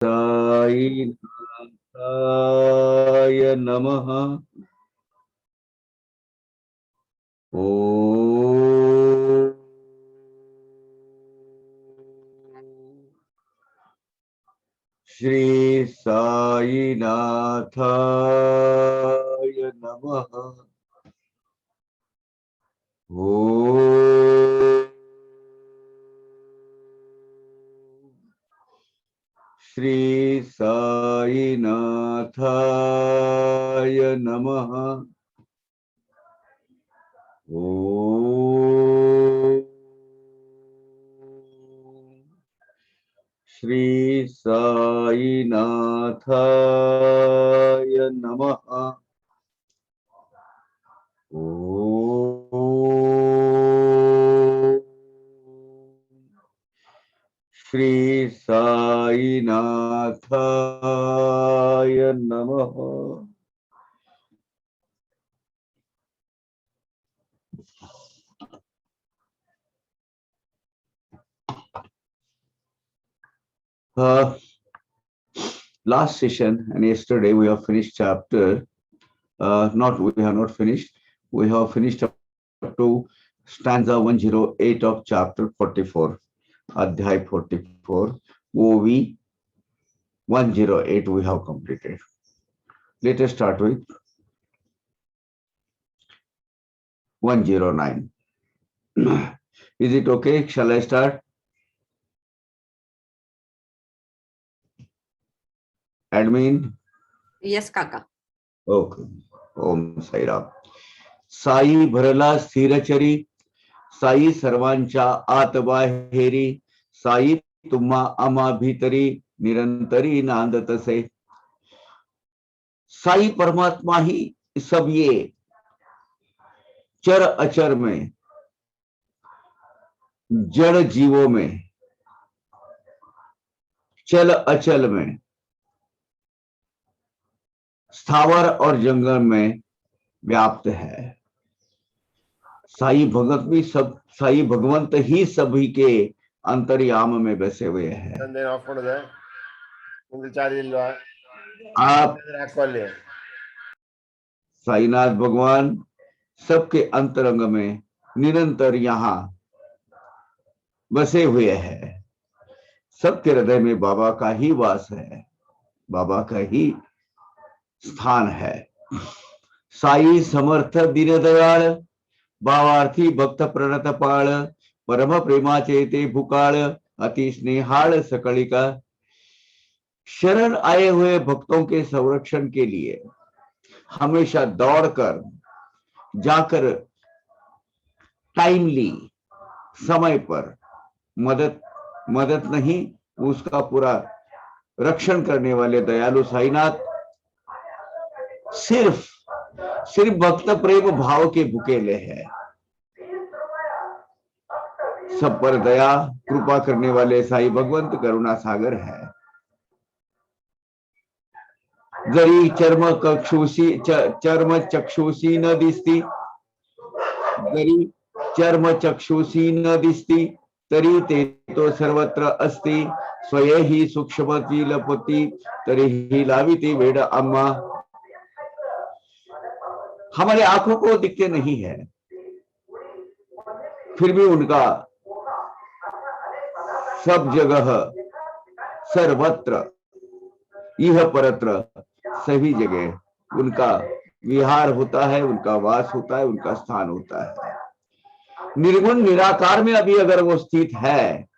साईनाथाय नमः। ओम श्री साईनाथाय नमः। ओम श्री साईनाथाय नमः। ओम श्री साईनाथाय नमः। ओम श्री साईनाथाय नमः। Last session and yesterday we have finished chapter. We have not finished. We have finished up to stanza 108 of chapter 44, Adhyay 44. OV 108 we have completed. Let us start with 109. Is it okay? Shall I start? Admin? Yes, Kaka. Okay. Om Sai Ram. Sai भरला स्थिरचरी, साई सर्वांच्या आत बाहेरी, साई तुम्हा आम्हा भीतरी निरंतरी नांदतसे. साई परमात्मा ही सब ये चर अचर में, जड़ जीवों में, चल अचल में, स्थावर और जंगल में व्याप्त है. साई भगत भी सब, साई भगवंत ही सभी के अंतर्याम में बसे हुए हैं. आप साईनाथ भगवान सबके अंतरंग में निरंतर यहाँ बसे हुए हैं. सबके हृदय में बाबा का ही वास है, बाबा का ही स्थान है. साई समर्थ दीन दयाळ, भावार्थी भक्त प्रणत पाळ, परम प्रेमाचे ते भुकाळ, अति स्नेहाळ सकळिका. शरण आए हुए भक्तों के संरक्षण के लिए हमेशा दौड़कर जाकर टाइमली, समय पर मदद नहीं, उसका पूरा रक्षण करने वाले दयालु साईनाथ सिर्फ भक्त प्रेम भाव के भुकेले हैं. सब पर दया कृपा करने वाले साई भगवंत करुणा सागर है. जरी चर्म चक्षुषी न दिसती, जरी चर्म चक्षुषी न दिसती, तरी ते तो सर्वत्र असती. स्वये ही सूक्ष्मती लपती, तरी ही लाविती वेड अम्मा. हमारे आंखों को दिखते नहीं है, फिर भी उनका सब जगह, सर्वत्र, यह परत्र, सभी जगह उनका विहार होता है, उनका वास होता है, उनका स्थान होता है. निर्गुण निराकार में अभी अगर वो स्थित है,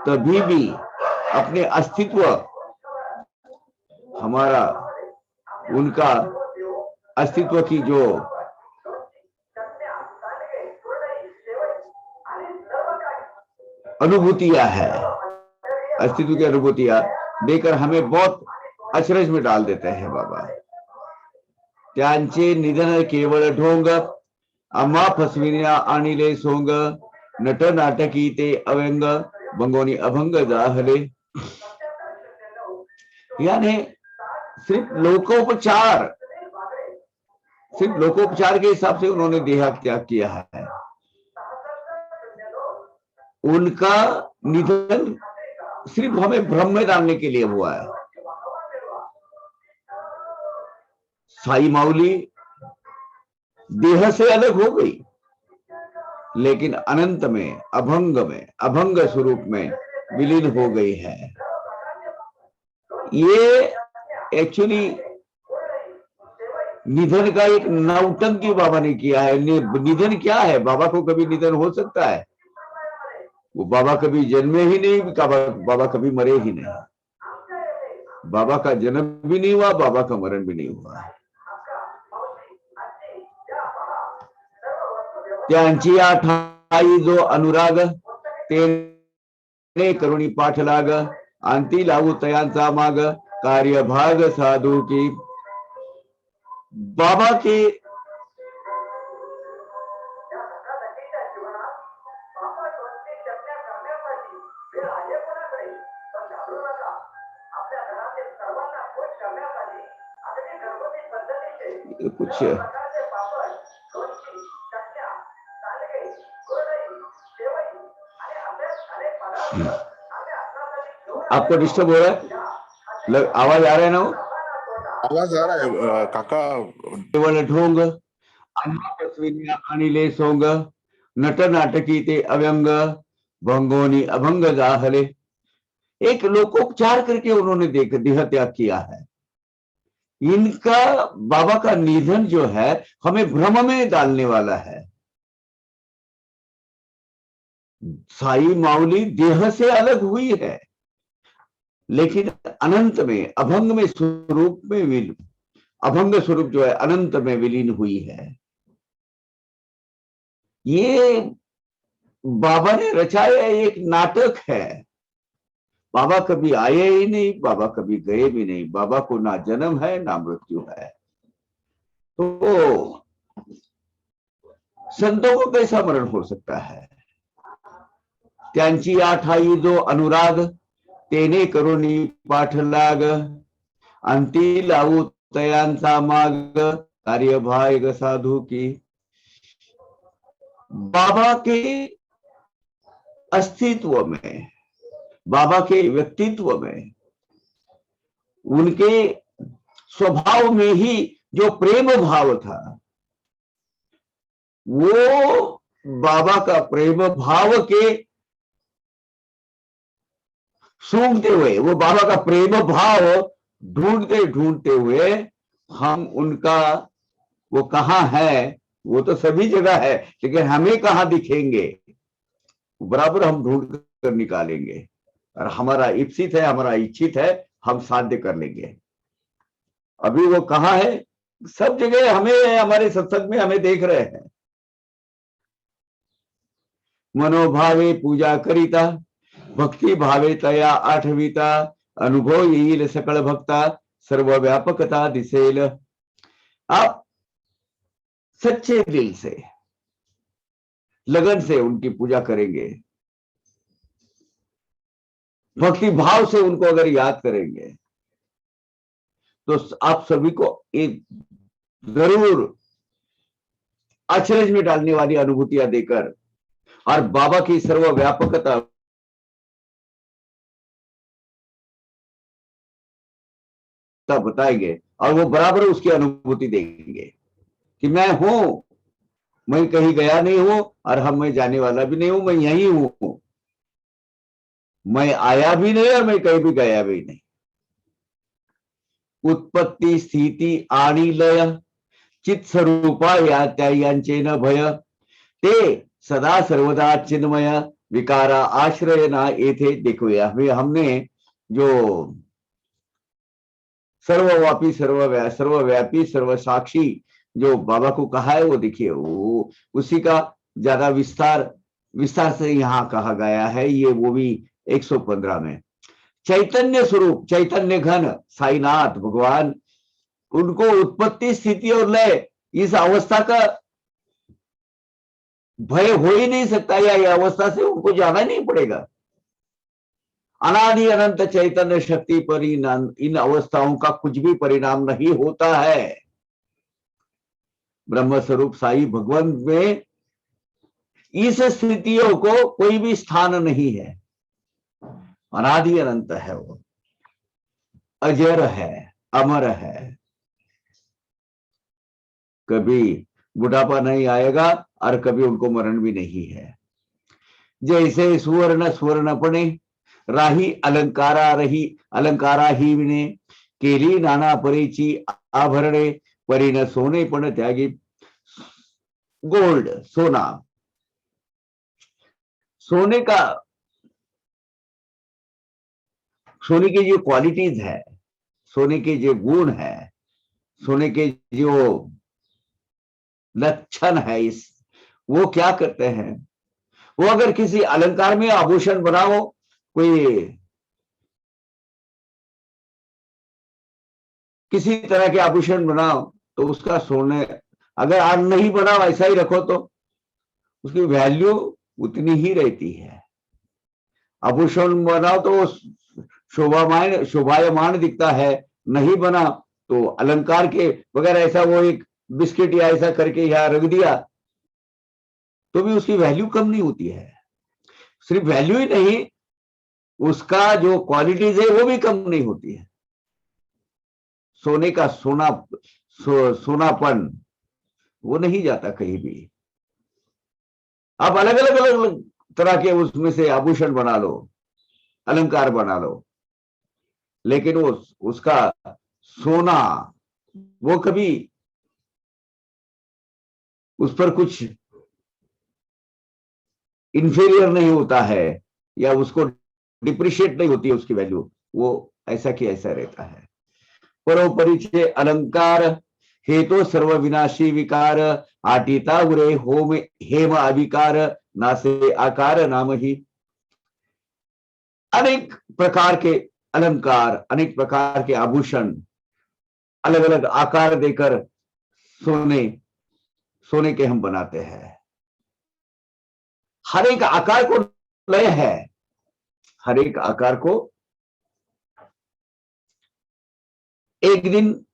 तभी भी अपने अस्तित्व, हमारा उनका अस्तित्व की जो अनुभूतियां है, अस्तित्व की अनुभूतियां देकर हमें बहुत अचरज में डाल देते हैं बाबा. त्यांचे निधन केवळ ढोंग, आम्हा फसविण्या आणिले सोंग, नट नाटकी ते अव्यंग, भंगोनी अभंग जाहले. यानी सिर्फ लोकोपचार के हिसाब से उन्होंने देह त्याग किया है. उनका निधन सिर्फ हमें भ्रम में डालने के लिए हुआ है। साई माउली देह से अलग हो गई, लेकिन अनंत में, अभंग स्वरूप में विलीन हो गई है। ये एक्चुअली निधन का एक नौटंकी बाबा ने किया है। निधन क्या है? बाबा को कभी निधन हो सकता है? वो बाबा कभी जन्मे ही नहीं, बाबा कभी मरे ही नहीं। बाबा का जन्म भी नहीं हुआ, बाबा का मरण भी नहीं हुआ। त्यांची ठाई जो अनुराग, तेने करुणी पाठ लाग, अंती लावू तयांचा माग, कार्यभाग साधू की। बाबा के कुछ आपको डिस्टर्ब हो रहा है? आवाज आ रहा है ना? वो आवाज आ रहा है काका। केवळ ढोंग अश्विन्या आणिले सोंग, नट नाटकी ते अव्यंग, भंगोनी अभंग जाहले। एक लोकोपचार करके उन्होंने देह त्याग किया है। इनका बाबा का निधन जो है हमें भ्रम में डालने वाला है। साई माउली देह से अलग हुई है, लेकिन अनंत में, अभंग स्वरूप जो है अनंत में विलीन हुई है। ये बाबा ने रचाया एक नाटक है। बाबा कभी आए ही नहीं, बाबा कभी गए भी नहीं। बाबा को ना जन्म है ना मृत्यु है। तो संतों को कैसा मरण हो सकता है? त्यांची ठाई जो अनुराग, तेने करुणी पाठ लाग, अंती लावू तयांचा माग, कार्यभाग साधू की। बाबा के अस्तित्व में, बाबा के व्यक्तित्व में, उनके स्वभाव में ही जो प्रेम भाव था, वो बाबा का प्रेम भाव के सूंघते हुए, वो बाबा का प्रेम भाव ढूंढते ढूंढते हुए हम उनका, वो कहाँ है? वो तो सभी जगह है, लेकिन हमें कहाँ दिखेंगे? बराबर हम ढूंढ कर निकालेंगे। और हमारा इप्सित है, हमारा इच्छित है, हम साध्य कर लेंगे। अभी वो कहाँ है? सब जगह हमें, हमारे सत्संग में हमें देख रहे हैं। मनोभावे पूजा करिता, भक्ति भावे तया आठविता, अनुभव येईल सकळ भक्ता, सर्व व्यापकता दिसेल। आप सच्चे दिल से, लगन से उनकी पूजा करेंगे, भक्ति भाव से उनको अगर याद करेंगे, तो आप सभी को एक जरूर अचरज में डालने वाली अनुभूतियां देकर और बाबा की सर्वव्यापकता बताएंगे, और वो बराबर उसकी अनुभूति देंगे कि मैं हूं, मैं कहीं गया नहीं हूं, और हम मैं जाने वाला भी नहीं हूं, मैं यही हूं। मैं आया भी नहीं और मैं कहीं भी गया भी नहीं। उत्पत्ती स्थिती आणि लय, चित स्वरूपा या त्यांचे न भय, ते सदा सर्वदा चिन्मय, विकारा आश्रय ना येथे देखूया। हमने जो सर्वव्यापी, सर्वव्यापी, सर्वसाक्षी जो बाबा को कहा है, वो देखिए, वो उसी का ज्यादा विस्तार से यहाँ कहा गया है। ये वो भी 115 में। चैतन्य स्वरूप, चैतन्य घन साईनाथ भगवान, उनको उत्पत्ति स्थिति और लय, इस अवस्था का भय हो ही नहीं सकता, या ये अवस्था से उनको जाना नहीं पड़ेगा। अनादि अनंत चैतन्य शक्ति पर इन अवस्थाओं का कुछ भी परिणाम नहीं होता है। ब्रह्म स्वरूप साई भगवान में इस स्थितियों को कोई भी स्थान नहीं है। अनादि अनंत है, वो अजर है, अमर है, कभी बुढ़ापा नहीं आएगा और कभी उनको मरण भी नहीं है। जैसे सुवर्ण स्वर्णपणे राही अलंकारा रही अलंकारा ही विने केली नाना परीची आभरणे परीन सोने पण त्यागी। गोल्ड, सोना, सोने का, सोने की जो क्वालिटीज है, सोने के जो गुण है, सोने के जो लक्षण है, इस वो क्या करते हैं, वो अगर किसी अलंकार में आभूषण बनाओ, कोई किसी तरह के आभूषण बनाओ, तो उसका सोने अगर आज नहीं बनाओ, ऐसा ही रखो तो उसकी वैल्यू उतनी ही रहती है। आभूषण बनाओ तो वो शोभायमान दिखता है, नहीं बना तो अलंकार के बगैर ऐसा वो एक बिस्किट या ऐसा करके यहां रख दिया तो भी उसकी वैल्यू कम नहीं होती है। सिर्फ वैल्यू ही नहीं, उसका जो क्वालिटीज है वो भी कम नहीं होती है। सोने का सोनापन वो नहीं जाता कहीं भी। आप अलग अलग अलग तरह के उसमें से आभूषण बना लो, अलंकार बना लो, लेकिन वो उसका सोना वो कभी उस पर कुछ इंफीरियर नहीं होता है या उसको डिप्रिशिएट नहीं होती है उसकी वैल्यू, वो ऐसा कि ऐसा रहता है। परोपरिचय अलंकार हेतु सर्व विनाशी विकार आटीता उरे होम हेम अविकार नासे आकार नाम ही। अनेक प्रकार के अलंकार, अनेक प्रकार के आभूषण अलग अलग आकार देकर सोने के हम बनाते हैं। हर एक आकार को लय है, हर एक आकार को एक दिन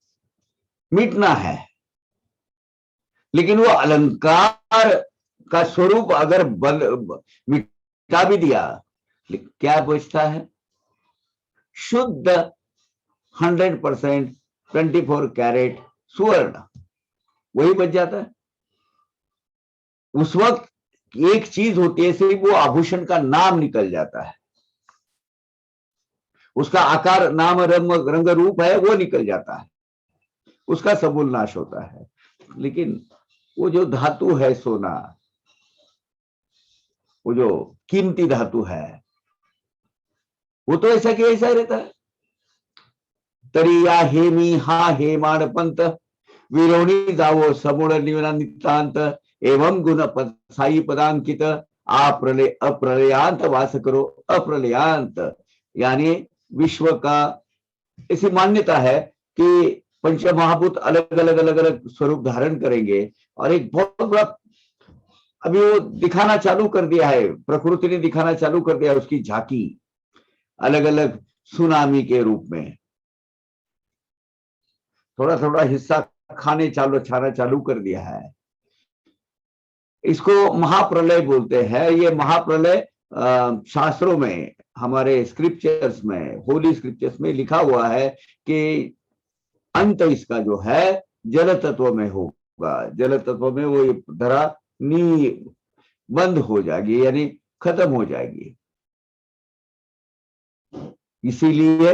मिटना है, लेकिन वो अलंकार का स्वरूप अगर मिटा भी दिया, क्या बचता है? शुद्ध 100% 24 कैरेट स्वर्ण, वही बच जाता है। उस वक्त एक चीज होती है, सिर्फ वो आभूषण का नाम निकल जाता है, उसका आकार नाम रंग रूप है वो निकल जाता है, उसका समूल नाश होता है। लेकिन वो जो धातु है सोना, वो जो कीमती धातु है, वो तो ऐसा कि ऐसा रहता है। तरिया हेमी हा हेमाण पंत विरोणी जावो समूढ़ नितांत एवं गुण पद साई पदांकित अप्रलयांत वास करो अप्रलयांत। यानी विश्व का ऐसी मान्यता है कि पंच महाभूत अलग अलग अलग अलग स्वरूप धारण करेंगे और एक बहुत बड़ा अभी वो दिखाना चालू कर दिया है, प्रकृति ने दिखाना चालू कर दिया है उसकी झांकी अलग अलग सुनामी के रूप में। थोड़ा थोड़ा हिस्सा छाना चालू कर दिया है। इसको महाप्रलय बोलते हैं। ये महाप्रलय शास्त्रों में, हमारे स्क्रिप्चर्स में, होली स्क्रिप्चर्स में लिखा हुआ है कि अंत इसका जो है जल तत्व में होगा। जल तत्व में वो धरा नी बंद हो जाएगी, यानी खत्म हो जाएगी। इसीलिए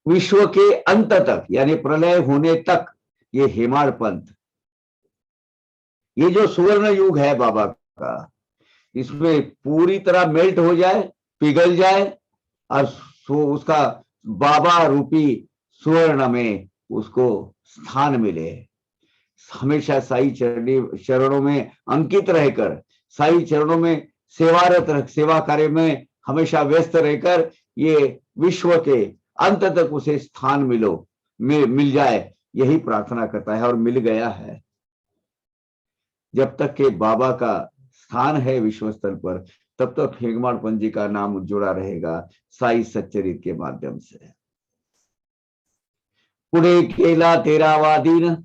विश्व के अंत तक, यानी प्रलय होने तक, ये हेमाड़ पंथ, ये जो सुवर्ण युग है बाबा का, इसमें पूरी तरह मेल्ट हो जाए, पिघल जाए और उसका बाबा रूपी सुवर्ण में उसको स्थान मिले। हमेशा साई चरणों में अंकित रहकर, साई चरणों में सेवारत, सेवा कार्य में हमेशा व्यस्त रहकर ये विश्व के अंत तक उसे स्थान मिल जाए, यही प्रार्थना करता है और मिल गया है। जब तक के बाबा का स्थान है विश्व स्तर पर, तब तक हेमाड़ पंथ जी का नाम जुड़ा रहेगा साई सच्चरित के माध्यम से। पुणे केला तेरा वादीन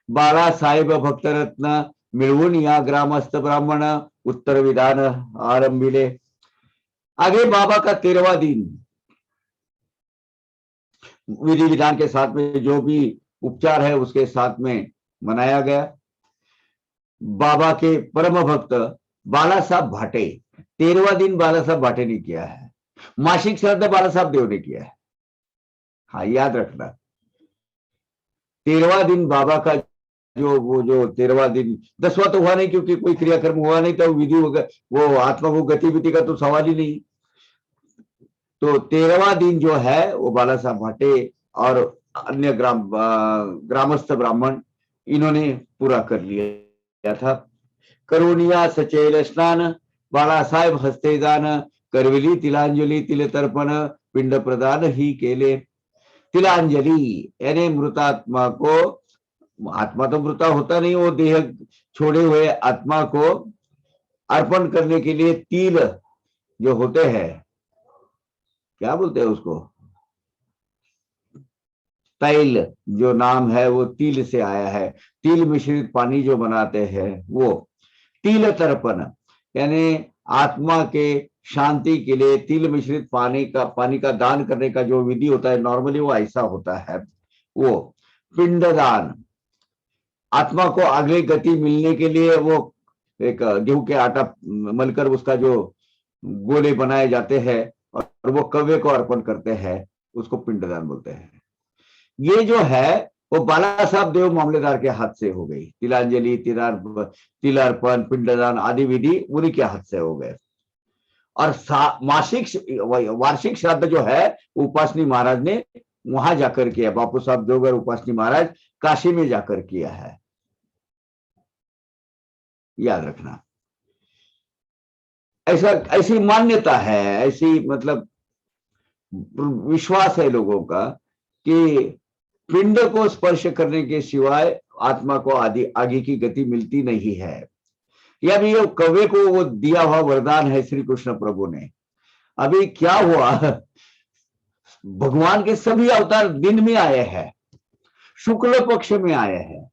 बाला साहेब भक्त रत्न मिळवून या ग्रामस्थ ब्राह्मण उत्तर विधान आरंभिले। आगे बाबा का 13वां दिन विधि विधान के साथ में जो भी उपचार है उसके साथ में मनाया गया। बाबा के परम भक्त बाला साहब भाटे, 13वां दिन बाला साहब भाटे ने किया है, मासिक श्राद्ध बाला साहब देव ने किया है। हाँ, याद रखना 13वां दिन बाबा का जो 13वां दिन, 10वां तो हुआ नहीं क्योंकि कोई क्रियाक्रम हुआ नहीं, तो विधि वो आत्मा को गतिविधि का तो सवाल ही नहीं। तो 13वां दिन जो है वो बाला साहब भाटे और अन्य ग्रामस्थ ब्राह्मण इन्होंने पूरा कर लिया था। करुणिया सचैल स्नान बाला साहेब हस्ते दान करविली तिलांजलि तिल तर्पण पिंड प्रदान ही केले। तिलांजलि यानी मृतात्मा को, आत्मा तो मृता होता नहीं, वो देह छोड़े हुए आत्मा को अर्पण करने के लिए तिल जो होते हैं, क्या बोलते हैं उसको, तैल जो नाम है वो तिल से आया है। तिल मिश्रित पानी जो बनाते हैं वो तिल तर्पण, यानी आत्मा के शांति के लिए तिल मिश्रित पानी का दान करने का जो विधि होता है, नॉर्मली वो ऐसा होता है। वो पिंडदान, आत्मा को आगे गति मिलने के लिए वो एक गेहूं के आटा मलकर उसका जो गोले बनाए जाते हैं और वो कव्वे को अर्पण करते हैं, उसको पिंडदान बोलते हैं। ये जो है वो बाला साहब देव मामलेदार के हाथ से हो गई। तिलांजलि, तिलार्पण, पिंडदान आदि विधि उन्हीं के हाथ से हो गए। और वार्षिक श्राद्ध जो है उपासनी महाराज ने वहां जाकर किया, बापू साहब देवगर उपासनी महाराज काशी में जाकर किया है, याद रखना। ऐसी मान्यता है, ऐसी मतलब विश्वास है लोगों का कि पिंड को स्पर्श करने के सिवाय आत्मा को आगे की गति मिलती नहीं है। यह भी कव्वे को वो दिया हुआ वरदान है श्री कृष्ण प्रभु ने। अभी क्या हुआ, भगवान के सभी अवतार दिन में आए हैं, शुक्ल पक्ष में आए हैं,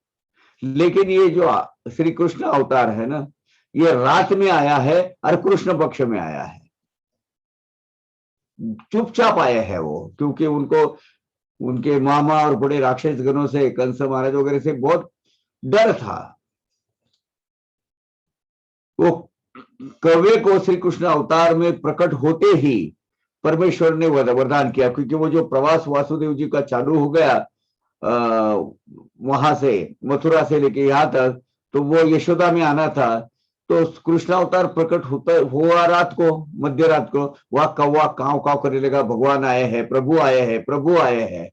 लेकिन ये जो श्री कृष्ण अवतार है ना, ये रात में आया है और कृष्ण पक्ष में आया है। चुपचाप आए हैं वो, क्योंकि उनको उनके मामा और बड़े राक्षस गणों से, कंस महाराज वगैरह से बहुत डर था। वो कव्वे को श्री कृष्ण अवतार में प्रकट होते ही परमेश्वर ने वरदान किया, क्योंकि वो जो प्रवास वासुदेव जी का चालू हो गया वहां से मथुरा से लेके यहाँ तक, तो वो यशोदा में आना था। तो कृष्ण अवतार प्रकट हुआ रात को, मध्य रात को, वह कौवा काव काव करने लगा, भगवान आए हैं, प्रभु आए हैं, प्रभु आए हैं।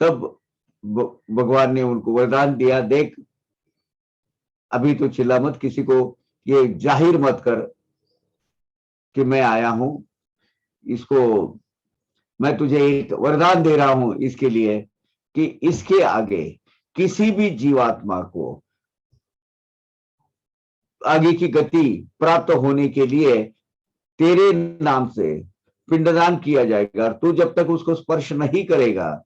तब भगवान ने उनको वरदान दिया, देख अभी तो चिल्ला मत, किसी को ये जाहिर मत कर कि मैं आया हूं, इसको मैं तुझे एक वरदान दे रहा हूं इसके लिए कि इसके आगे किसी भी जीवात्मा को आगे की गति प्राप्त होने के लिए तेरे नाम से पिंडदान किया जाएगा, और तू जब तक उसको स्पर्श नहीं करेगा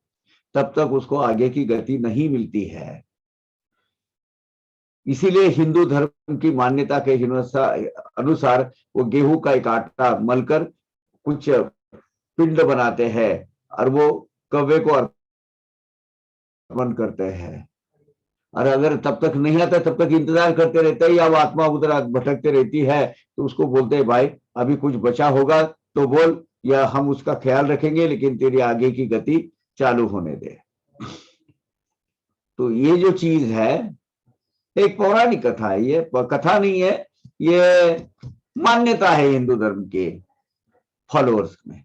तब तक उसको आगे की गति नहीं मिलती है। इसीलिए हिंदू धर्म की मान्यता के अनुसार वो गेहूं का एक आटा मलकर कुछ पिंड बनाते हैं और वो कव्वे को अर्पण करते हैं, और अगर तब तक नहीं आता तब तक इंतजार करते रहते हैं, या वो आत्मा उधर भटकते रहती है, तो उसको बोलते हैं भाई अभी कुछ बचा होगा तो बोल, या हम उसका ख्याल रखेंगे, लेकिन तेरी आगे की गति चालू होने दे। तो ये जो चीज है एक पौराणिक कथा है, ये कथा नहीं है, ये मान्यता है हिंदू धर्म के फॉलोअर्स में।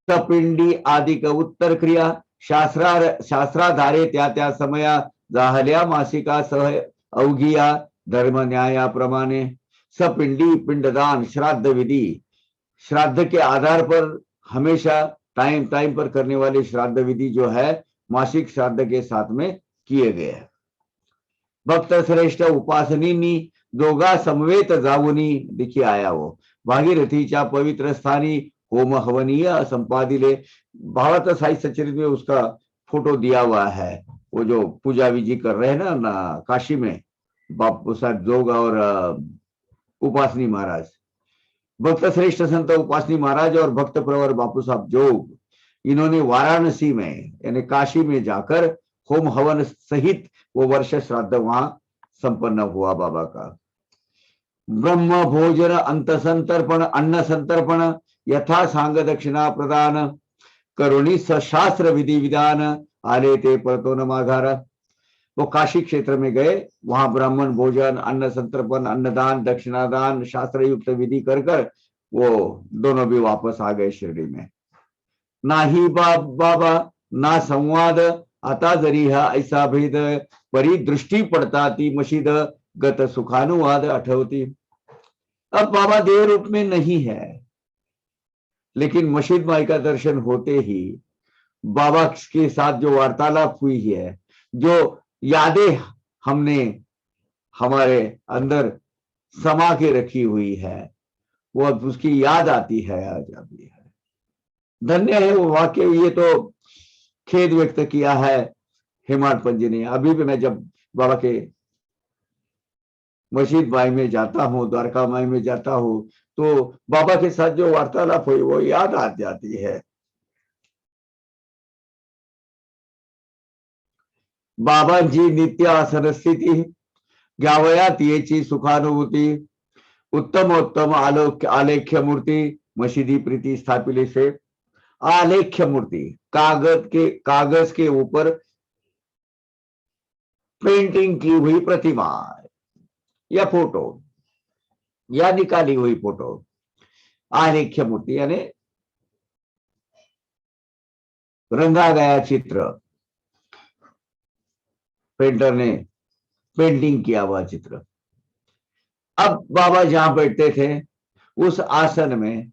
सपिंडी आदि का उत्तर क्रिया शास्त्राधारे त्या समया जाहल्या मासिका सह अवघिया धर्म न्याया प्रमाणे। सपिंडी पिंडदान श्राद्ध विधि, श्राद्ध के आधार पर हमेशा टाइम पर करने वाली श्राद्ध विधि जो है मासिक श्राद्ध के साथ में किए गए हैं। भक्त श्रेष्ठ उपासनींनी दोघा समवेत जाऊनी, देखिए आया वो, भागीरथीच्या पवित्र स्थानी होम हवनीय संपादिले। भावार्थ साहित्य सचरित में उसका फोटो दिया हुआ है, वो जो पूजा विधि कर रहे हैं ना काशी में, बापू साहब जोग और उपासनी महाराज, भक्त श्रेष्ठ संत उपासनी महाराज और भक्त प्रवर बापू साहब जोग, इन्होंने वाराणसी में यानी काशी में जाकर होम हवन सहित वो वर्ष श्राद्ध वहां संपन्न हुआ बाबा का। ब्रह्म भोजन अंत संतर्पण अन्न संतर्पण यथा सांग दक्षिणा प्रदान करुणी सशास्त्र विधि विधान आले ते परतो न माघार। वो काशी क्षेत्र में गए, वहां ब्राह्मण भोजन अन्न संतर्पण अन्नदान दक्षिणादान शास्त्र युक्त विधि कर कर वो दोनों भी वापस आ गए शिरडी में। ना ही बाबा ना संवाद आता जरी हा ऐसा भेद परी दृष्टी पडता ती मशीद गत सुखानुवाद आठवती। अब बाबा देह रूप में नहीं है, लेकिन मशीद माई का दर्शन होते ही बाबा के साथ जो वार्तालाप हुई है, जो यादें हमने हमारे अंदर समा के रखी हुई है, वो अब उसकी याद आती है, आ जाती है। धन्य है वो वाक्य। ये तो खेद व्यक्त किया है हेमाड पंजी ने। अभी भी मैं जब बाबा के मस्जिद माई में जाता हूँ, द्वारका माई में जाता हूँ, तो बाबा के साथ जो वार्तालाप हुई वो याद आ जाती है। बाबांची नित्य आसन स्थिती घ्यावयात याची सुखानुभूती उत्तमोत्तम आलेख्य मूर्ति मशीदी प्रीति स्थापिले से। आलेख्य मूर्ति कागज के ऊपर पेंटिंग की हुई प्रतिमा या फोटो या निकाली हुई फोटो, आलेख्य मूर्ति यानी रंगा गया चित्र, पेंटर ने पेंटिंग किया हुआ चित्र। अब बाबा जहां बैठते थे उस आसन में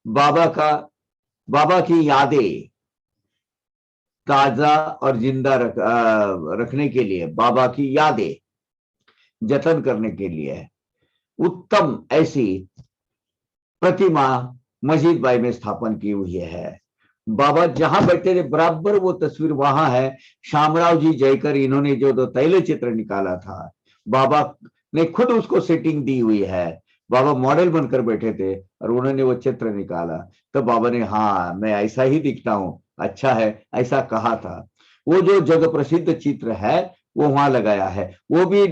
बाबा की यादें ताजा और जिंदा रखने के लिए, बाबा की यादें जतन करने के लिए उत्तम ऐसी प्रतिमा मस्जिद बाई में स्थापन की हुई है। बाबा जहां बैठे थे बराबर वो तस्वीर वहां है। शामराव जी जयकर इन्होंने जो तैल चित्र निकाला था, बाबा ने खुद उसको सेटिंग दी हुई है। बाबा मॉडल बनकर बैठे थे और उन्होंने वो चित्र निकाला, तो बाबा ने हाँ मैं ऐसा ही दिखता हूं, अच्छा है, ऐसा कहा था। वो जो जग प्रसिद्ध चित्र है वो वहां लगाया है। वो भी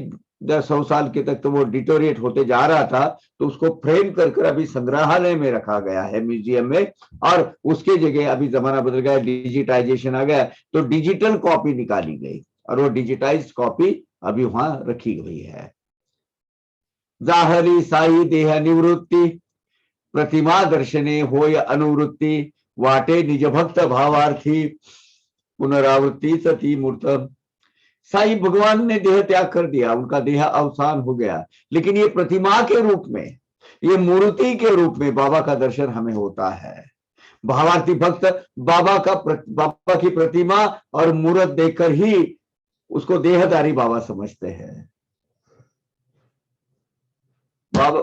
100 साल के तक तो वो डिटोरिएट होते जा रहा था, तो उसको फ्रेम कर अभी संग्रहालय में रखा गया है, म्यूजियम में। और उसके जगह अभी जमाना बदल गया, डिजिटाइजेशन आ गया, तो डिजिटल कॉपी निकाली गई और वो डिजिटाइज्ड कॉपी अभी वहां रखी हुई है। जाहली साई देह निवृत्ती प्रतिमा दर्शने होय अनुवृत्ती वाटे निज भक्त भावार्थी पुनरावृत्ति सती मूर्त। साई भगवान ने देह त्याग कर दिया, उनका देह अवसान हो गया, लेकिन ये प्रतिमा के रूप में, ये मूर्ति के रूप में बाबा का दर्शन हमें होता है। भावार्थी भक्त बाबा की प्रतिमा और मूर्त देखकर ही उसको देहधारी बाबा समझते हैं। बाबा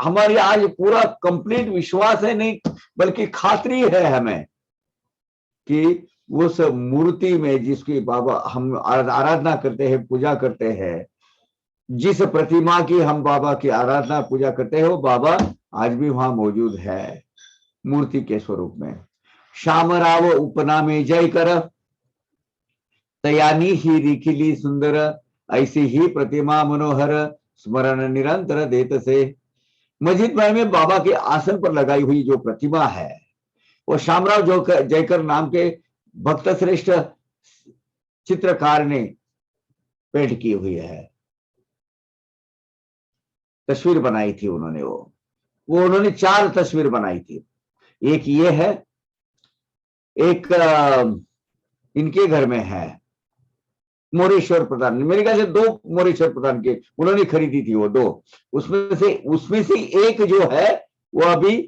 हमारी आज पूरा कंप्लीट विश्वास है, नहीं बल्कि खातरी है हमें कि उस मूर्ति में जिसकी बाबा हम आराधना करते हैं, पूजा करते हैं, जिस प्रतिमा की हम बाबा की आराधना पूजा करते हैं, वो बाबा आज भी वहां मौजूद है मूर्ति के स्वरूप में। श्यामराव उपना में जय कर तयानी ही रिखिली सुंदर ऐसी ही प्रतिमा मनोहर स्मरण निरंतर देत से। मस्जिद में बाबा के आसन पर लगाई हुई जो प्रतिमा है वो श्यामराव जयकर नाम के भक्त श्रेष्ठ चित्रकार ने पेंट की हुई है, तस्वीर बनाई थी उन्होंने। वो उन्होंने 4 तस्वीर बनाई थी। एक ये है, एक इनके घर में है मोरेश्वर प्रधान, मेरे ख्याल से 2 मोरेश्वर प्रधान के उन्होंने खरीदी थी वो 2। उसमें से एक जो है वो अभी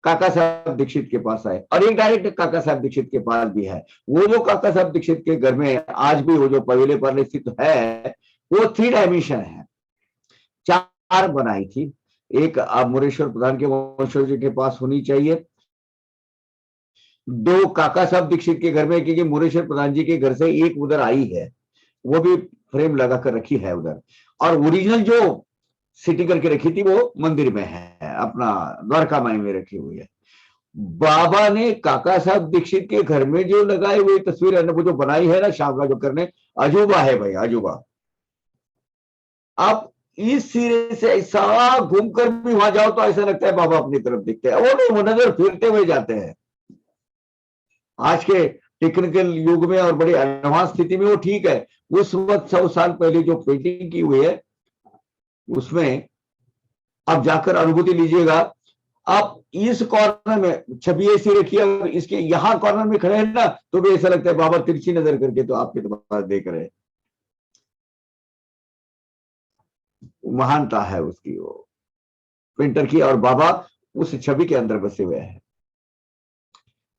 काका साहब दीक्षित के पास है और एक डायरेक्ट काका साहब दीक्षित के पास भी है। वो जो काका साहब दीक्षित के घर में आज भी वो जो पवेले पर स्थित है वो 3 डायमेंशन है। 4 बनाई थी। एक अब मुरेश्वर प्रधान के वंशज के पास होनी चाहिए, 2 काका साहब दीक्षित के घर में, क्योंकि मुरेश्वर प्रधान जी के घर से एक उधर आई है, वो भी फ्रेम लगा कर रखी है उधर। और ओरिजिनल जो सिटी करके रखी थी वो मंदिर में है, अपना द्वारका माई में रखी हुई है। बाबा ने काका साहब दीक्षित के घर में जो लगाई हुई तस्वीर है, वो जो बनाई है ना शामराव जोकर ने, अजूबा है भाई, अजूबा। आप इस सिरे से ऐसा घूमकर भी वहां जाओ तो ऐसा लगता है बाबा अपनी तरफ दिखते हैं, वो नहीं, वो नजर फिरते हुए जाते हैं। आज के टेक्निकल युग में और बड़ी एडवांस स्थिति में वो ठीक है, उस वक्त 100 साल पहले जो पेंटिंग की हुई है उसमें आप जाकर अनुभूति लीजिएगा। आप इस कॉर्नर में छवि ऐसी रखिए, अगर इसके यहां कॉर्नर में खड़े हैं ना तो भी ऐसा लगता है बाबा तिरछी नजर करके तो आपके पास देख रहे हैं। महानता है उसकी, वो पेंटर की, और बाबा उस छवि के अंदर बसे हुए हैं।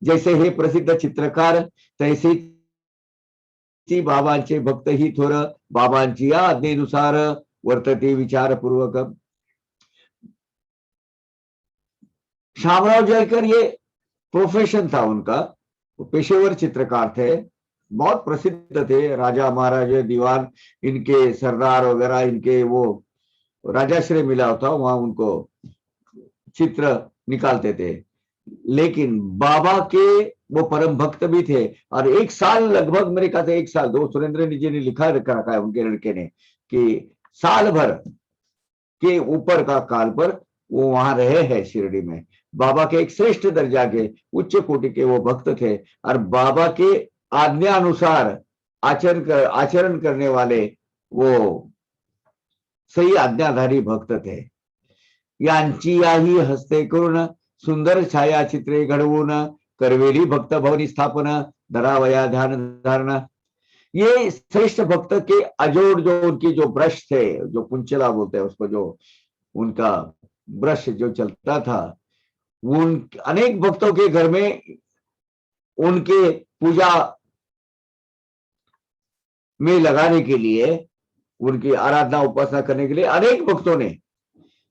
जैसे हे प्रसिद्ध चित्रकार तैसे बाबांचे भक्त ही थोर, बाबांची या आज्ञेनुसार वर्तते विचारपूर्वक। शामराव जयकर ये प्रोफेशन था उनका, वो पेशेवर चित्रकार थे, बहुत प्रसिद्ध थे। राजा महाराजा दीवान इनके सरदार वगैरह इनके वो राजाश्रय मिला होता, वहां उनको चित्र निकालते थे। लेकिन बाबा के वो परम भक्त भी थे, और 1 साल लगभग, मेरे ख्याल से 1 साल, दो सुरेंद्र जी ने लिखा रखा है उनके लड़के ने कि साल भर के ऊपर का काल पर वो वहां रहे हैं शिरडी में। बाबा के एक श्रेष्ठ दर्जा के उच्च कोटि के वो भक्त थे, और बाबा के आज्ञा अनुसार आचरण करने वाले वो सही आज्ञाधारी भक्त थे। यांची याही हस्ते करून सुंदर छायाचित्रे घडवून, करवेली भक्त भवन स्थापन, धरावया ध्यान धारणा। ये श्रेष्ठ भक्त के अजोड़ जो उनकी जो ब्रश थे, जो कुंचला बोलते हैं उसको, जो उनका ब्रश जो चलता था, उन अनेक भक्तों के घर में उनके पूजा में लगाने के लिए, उनकी आराधना उपासना करने के लिए अनेक भक्तों ने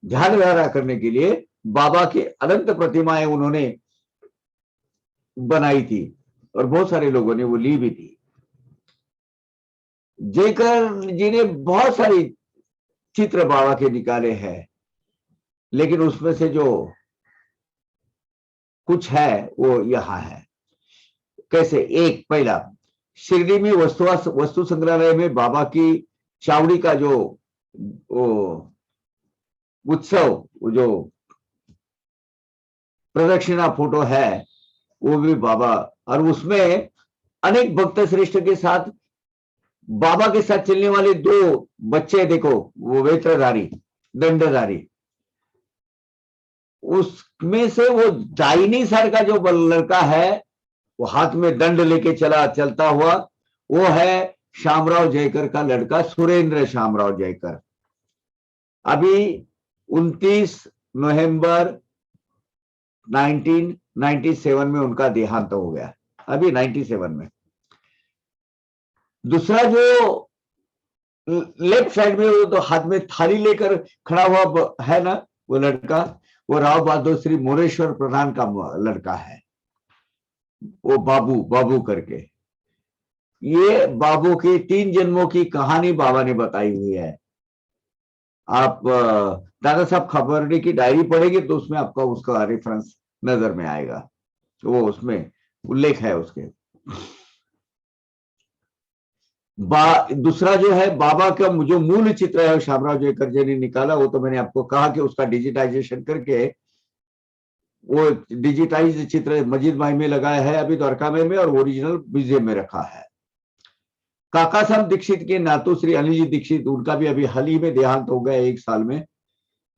ध्यान धारणा करने के लिए बाबा की अनंत प्रतिमाएं उन्होंने बनाई थी, और बहुत सारे लोगों ने वो ली भी थी। जयकर जी ने बहुत सारी चित्र बाबा के निकाले हैं, लेकिन उसमें से जो कुछ है वो यहां है। कैसे? एक पहला, शिरडी में वस्तु संग्रहालय में बाबा की चावड़ी का जो उत्सव, जो प्रदक्षिणा फोटो है वो भी बाबा, और उसमें अनेक भक्त श्रेष्ठ के साथ बाबा के साथ चलने वाले 2 बच्चे देखो, वो वेत्रधारी, दंडधारी, उसमें से वो दाहिनी साइड का जो लड़का है वो हाथ में दंड लेके चलता हुआ, वो है शामराव जयकर का लड़का सुरेंद्र शामराव जयकर। अभी 29 नवंबर 1997 में उनका देहांत हो गया, अभी 97 में। दूसरा जो लेफ्ट साइड में वो तो हाथ में थाली लेकर खड़ा हुआ है ना वो लड़का, वो राव बहादुर श्री मोरेश्वर प्रधान का लड़का है, वो बाबू करके। ये बाबू के 3 जन्मों की कहानी बाबा ने बताई हुई है। आप दादा साहब खबरनी की डायरी पढ़ेंगे तो उसमें आपका उसका रेफरेंस नजर में आएगा, तो वो उसमें उल्लेख है उसके। दूसरा जो है बाबा का जो मूल चित्र है शामराव जयकर जी ने निकाला, वो तो मैंने आपको कहा कि उसका डिजिटाइजेशन करके वो डिजिटाइज चित्र मस्जिद माई में लगाया है अभी द्वारका में, और ओरिजिनल म्यूजियम में रखा है। काका साहब दीक्षित के नातू श्री अनिल जी दीक्षित, उनका भी अभी हाल ही में देहांत हो गया 1 साल में।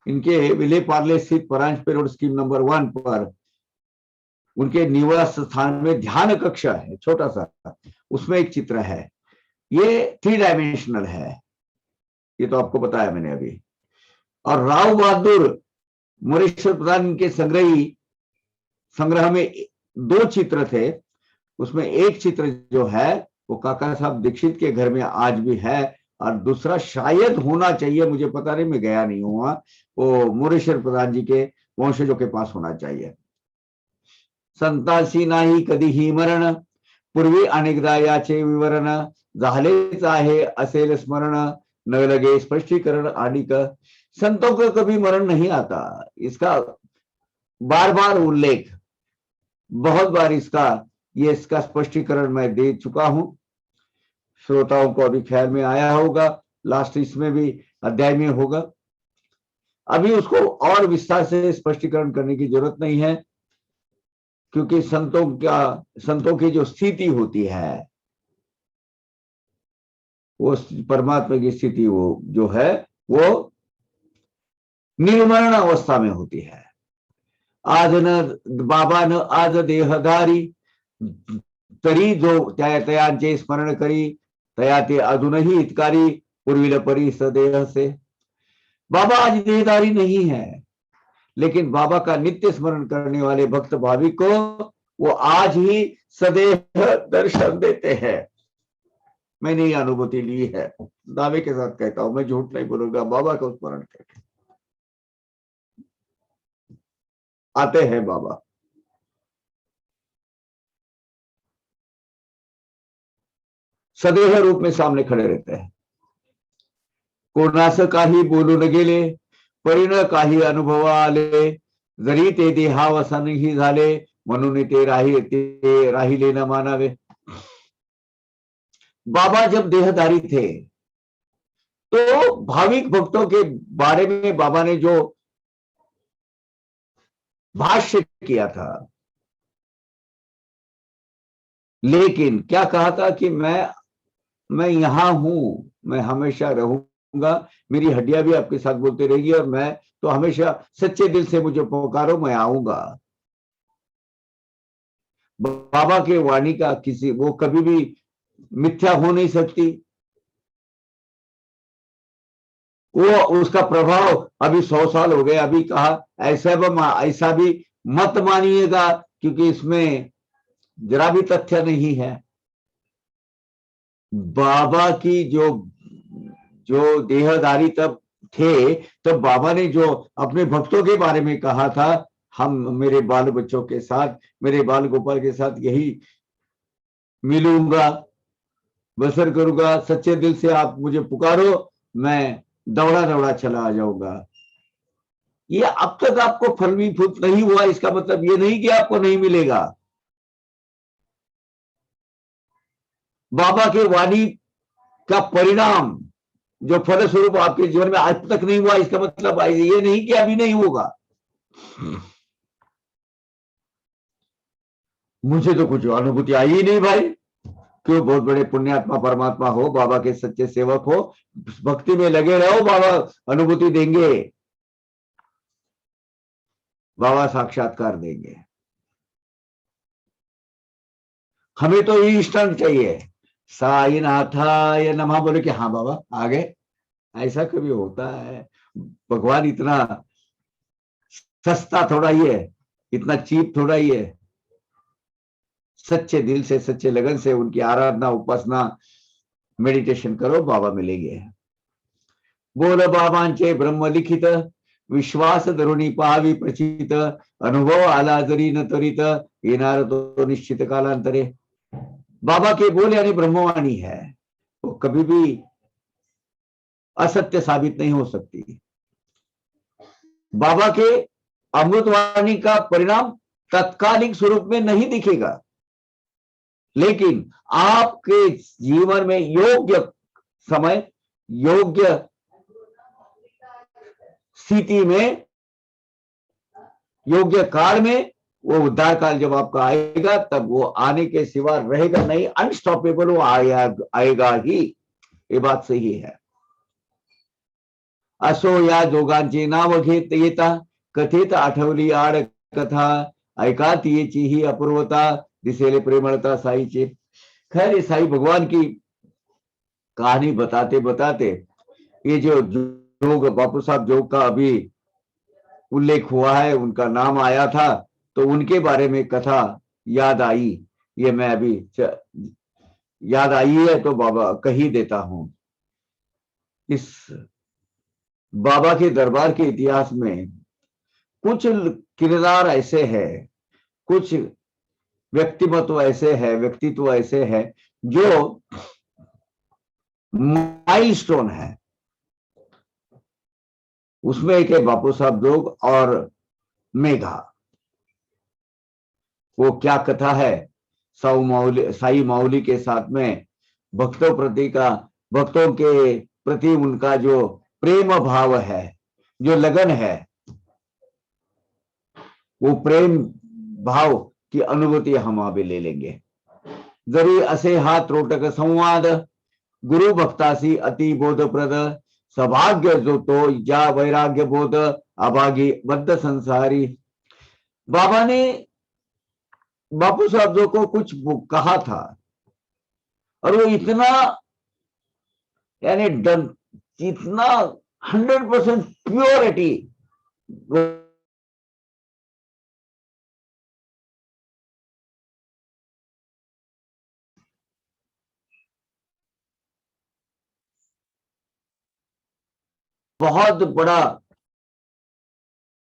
इनके विले पार्ले स्थित परांजपे रोड स्कीम नंबर 1 पर उनके निवास स्थान में ध्यान कक्ष है छोटा सा, उसमें एक चित्र है। ये 3 डायमेंशनल है, ये तो आपको बताया मैंने अभी। और राव बहादुर मोरेश्वर प्रधान के संग्रह में 2 चित्र थे, उसमें एक चित्र जो है वो काका साहब दीक्षित के घर में आज भी है, और दूसरा शायद होना चाहिए, मुझे पता नहीं, मैं गया नहीं हुआ, वो मोरेश्वर प्रधान जी के वंशजों के पास होना चाहिए। संतासी नाही कधीही मरण, पूर्वी अनेकदा याचे विवरण, झालेच आहे असेल स्मरण, न लगे स्पष्टीकरण आदिक। संतों का कभी मरण नहीं आता, इसका बार बार उल्लेख, बहुत बार इसका स्पष्टीकरण मैं दे चुका हूं। श्रोताओं को अभी ख्याल में आया होगा, लास्ट इसमें भी अध्याय में होगा। अभी उसको और विस्तार से स्पष्टीकरण करने की जरूरत नहीं है, क्योंकि संतों की जो स्थिति होती है, वो परमात्मा की स्थिति वो जो है वो निर्मरण अवस्था में होती है। आज न बाबा न आज देहधारी, तरी जो तयांचे स्मरण करी, तया ते अजूनही हितकारी, पूर्वील परी सदेह से। बाबा आज देहधारी नहीं है, लेकिन बाबा का नित्य स्मरण करने वाले भक्त भाविक को वो आज ही सदेह दर्शन देते हैं। मैंने ये अनुभूति ली है, दावे के साथ कहता हूं, मैं झूठ नहीं बोलूंगा। बाबा को स्मरण करके आते हैं बाबा, सदेह रूप में सामने खड़े रहते हैं। कोणास काही बोलू न गेले, परिण काही अनुभव आले, जरी ते देहावसानही झाले, म्हणून ते राहिले न मानावे। बाबा जब देहधारी थे तो भाविक भक्तों के बारे में बाबा ने जो भाष्य किया था, लेकिन क्या कहा था कि मैं यहां हूं, मैं हमेशा रहूंगा, मेरी हड्डियां भी आपके साथ बोलते रहेगी, और मैं तो हमेशा सच्चे दिल से मुझे पुकारो, मैं आऊंगा। बाबा के वाणी का वो कभी भी मिथ्या हो नहीं सकती। वो उसका प्रभाव अभी 100 साल हो गए, अभी कहा ऐसा भी मत मानिएगा, क्योंकि इसमें जरा भी तथ्य नहीं है। बाबा की जो देहधारी तब थे, तब बाबा ने जो अपने भक्तों के बारे में कहा था, हम मेरे बाल बच्चों के साथ, मेरे बाल गोपाल के साथ यही मिलूंगा, बसर करूंगा, सच्चे दिल से आप मुझे पुकारो, मैं दौड़ा दौड़ा चला आ जाऊंगा। ये अब तक आपको फलीभूत नहीं हुआ, इसका मतलब ये नहीं कि आपको नहीं मिलेगा। बाबा के वाणी का परिणाम जो फलस्वरूप आपके जीवन में आज तक नहीं हुआ, इसका मतलब ये नहीं कि अभी नहीं होगा। मुझे तो कुछ अनुभूति आई ही नहीं भाई। क्यों, बहुत बड़े पुण्यात्मा परमात्मा हो, बाबा के सच्चे सेवक हो, भक्ति में लगे रहो, बाबा अनुभूति देंगे, बाबा साक्षात्कार देंगे। हमें तो इंस्टेंट चाहिए, साई नाथाय नमः बोले कि हाँ बाबा आ गए। ऐसा कभी होता है? भगवान इतना सस्ता थोड़ा ही है, इतना चीप थोड़ा ही है। सच्चे दिल से, सच्चे लगन से उनकी आराधना, उपासना, मेडिटेशन करो, बाबा मिलेंगे। बोल बाबांचे ब्रह्म लिखित, विश्वास धरुणी पाहावी प्रचित, अनुभव आला जरी न त्वरित, येणार तो निश्चित कालांतरे। बाबा के बोल यानी ब्रह्मवाणी है, वो कभी भी असत्य साबित नहीं हो सकती। बाबा के अमृतवाणी का परिणाम तत्कालिक स्वरूप में नहीं दिखेगा, लेकिन आपके जीवन में योग्य समय, योग्य स्थिति में, योग्य काल में, वो उद्धार काल जब आपका आएगा, तब वो आने के सिवा रहेगा नहीं, अनस्टॉपेबल वो आएगा ही। ये बात सही है। असो या जोगांचे नाव घेत येता, कथेत आठवली आड कथा, ऐकात येची ही अपूर्वता, दिसेले प्रेमळता साईचे। खैर, ये साई भगवान की कहानी बताते बताते ये जो जोग, बापू साहब जोग का अभी उल्लेख हुआ है, उनका नाम आया था, तो उनके बारे में कथा याद आई। ये मैं अभी याद आई है तो बाबा कही देता हूं। इस बाबा के दरबार के इतिहास में कुछ किरदार ऐसे हैं, कुछ व्यक्तित्व ऐसे हैं जो माइलस्टोन है। उसमें एक है बापू साहब जोग और मेघा। वो क्या कथा है, साई माउली के साथ में भक्तों के प्रति उनका जो प्रेम भाव है, जो लगन है, वो प्रेम भाव की अनुभूति हम अभी ले लेंगे। जरी असे हा त्रोटक संवाद, गुरु भक्तासी अति बोधप्रद, सौभाग्य जो तो या वैराग्य बोध, अभागी बद्ध संसारी। बाबा ने बापू साहब जो को कुछ कहा था और वो इतना, यानी इतना 100% प्योरिटी,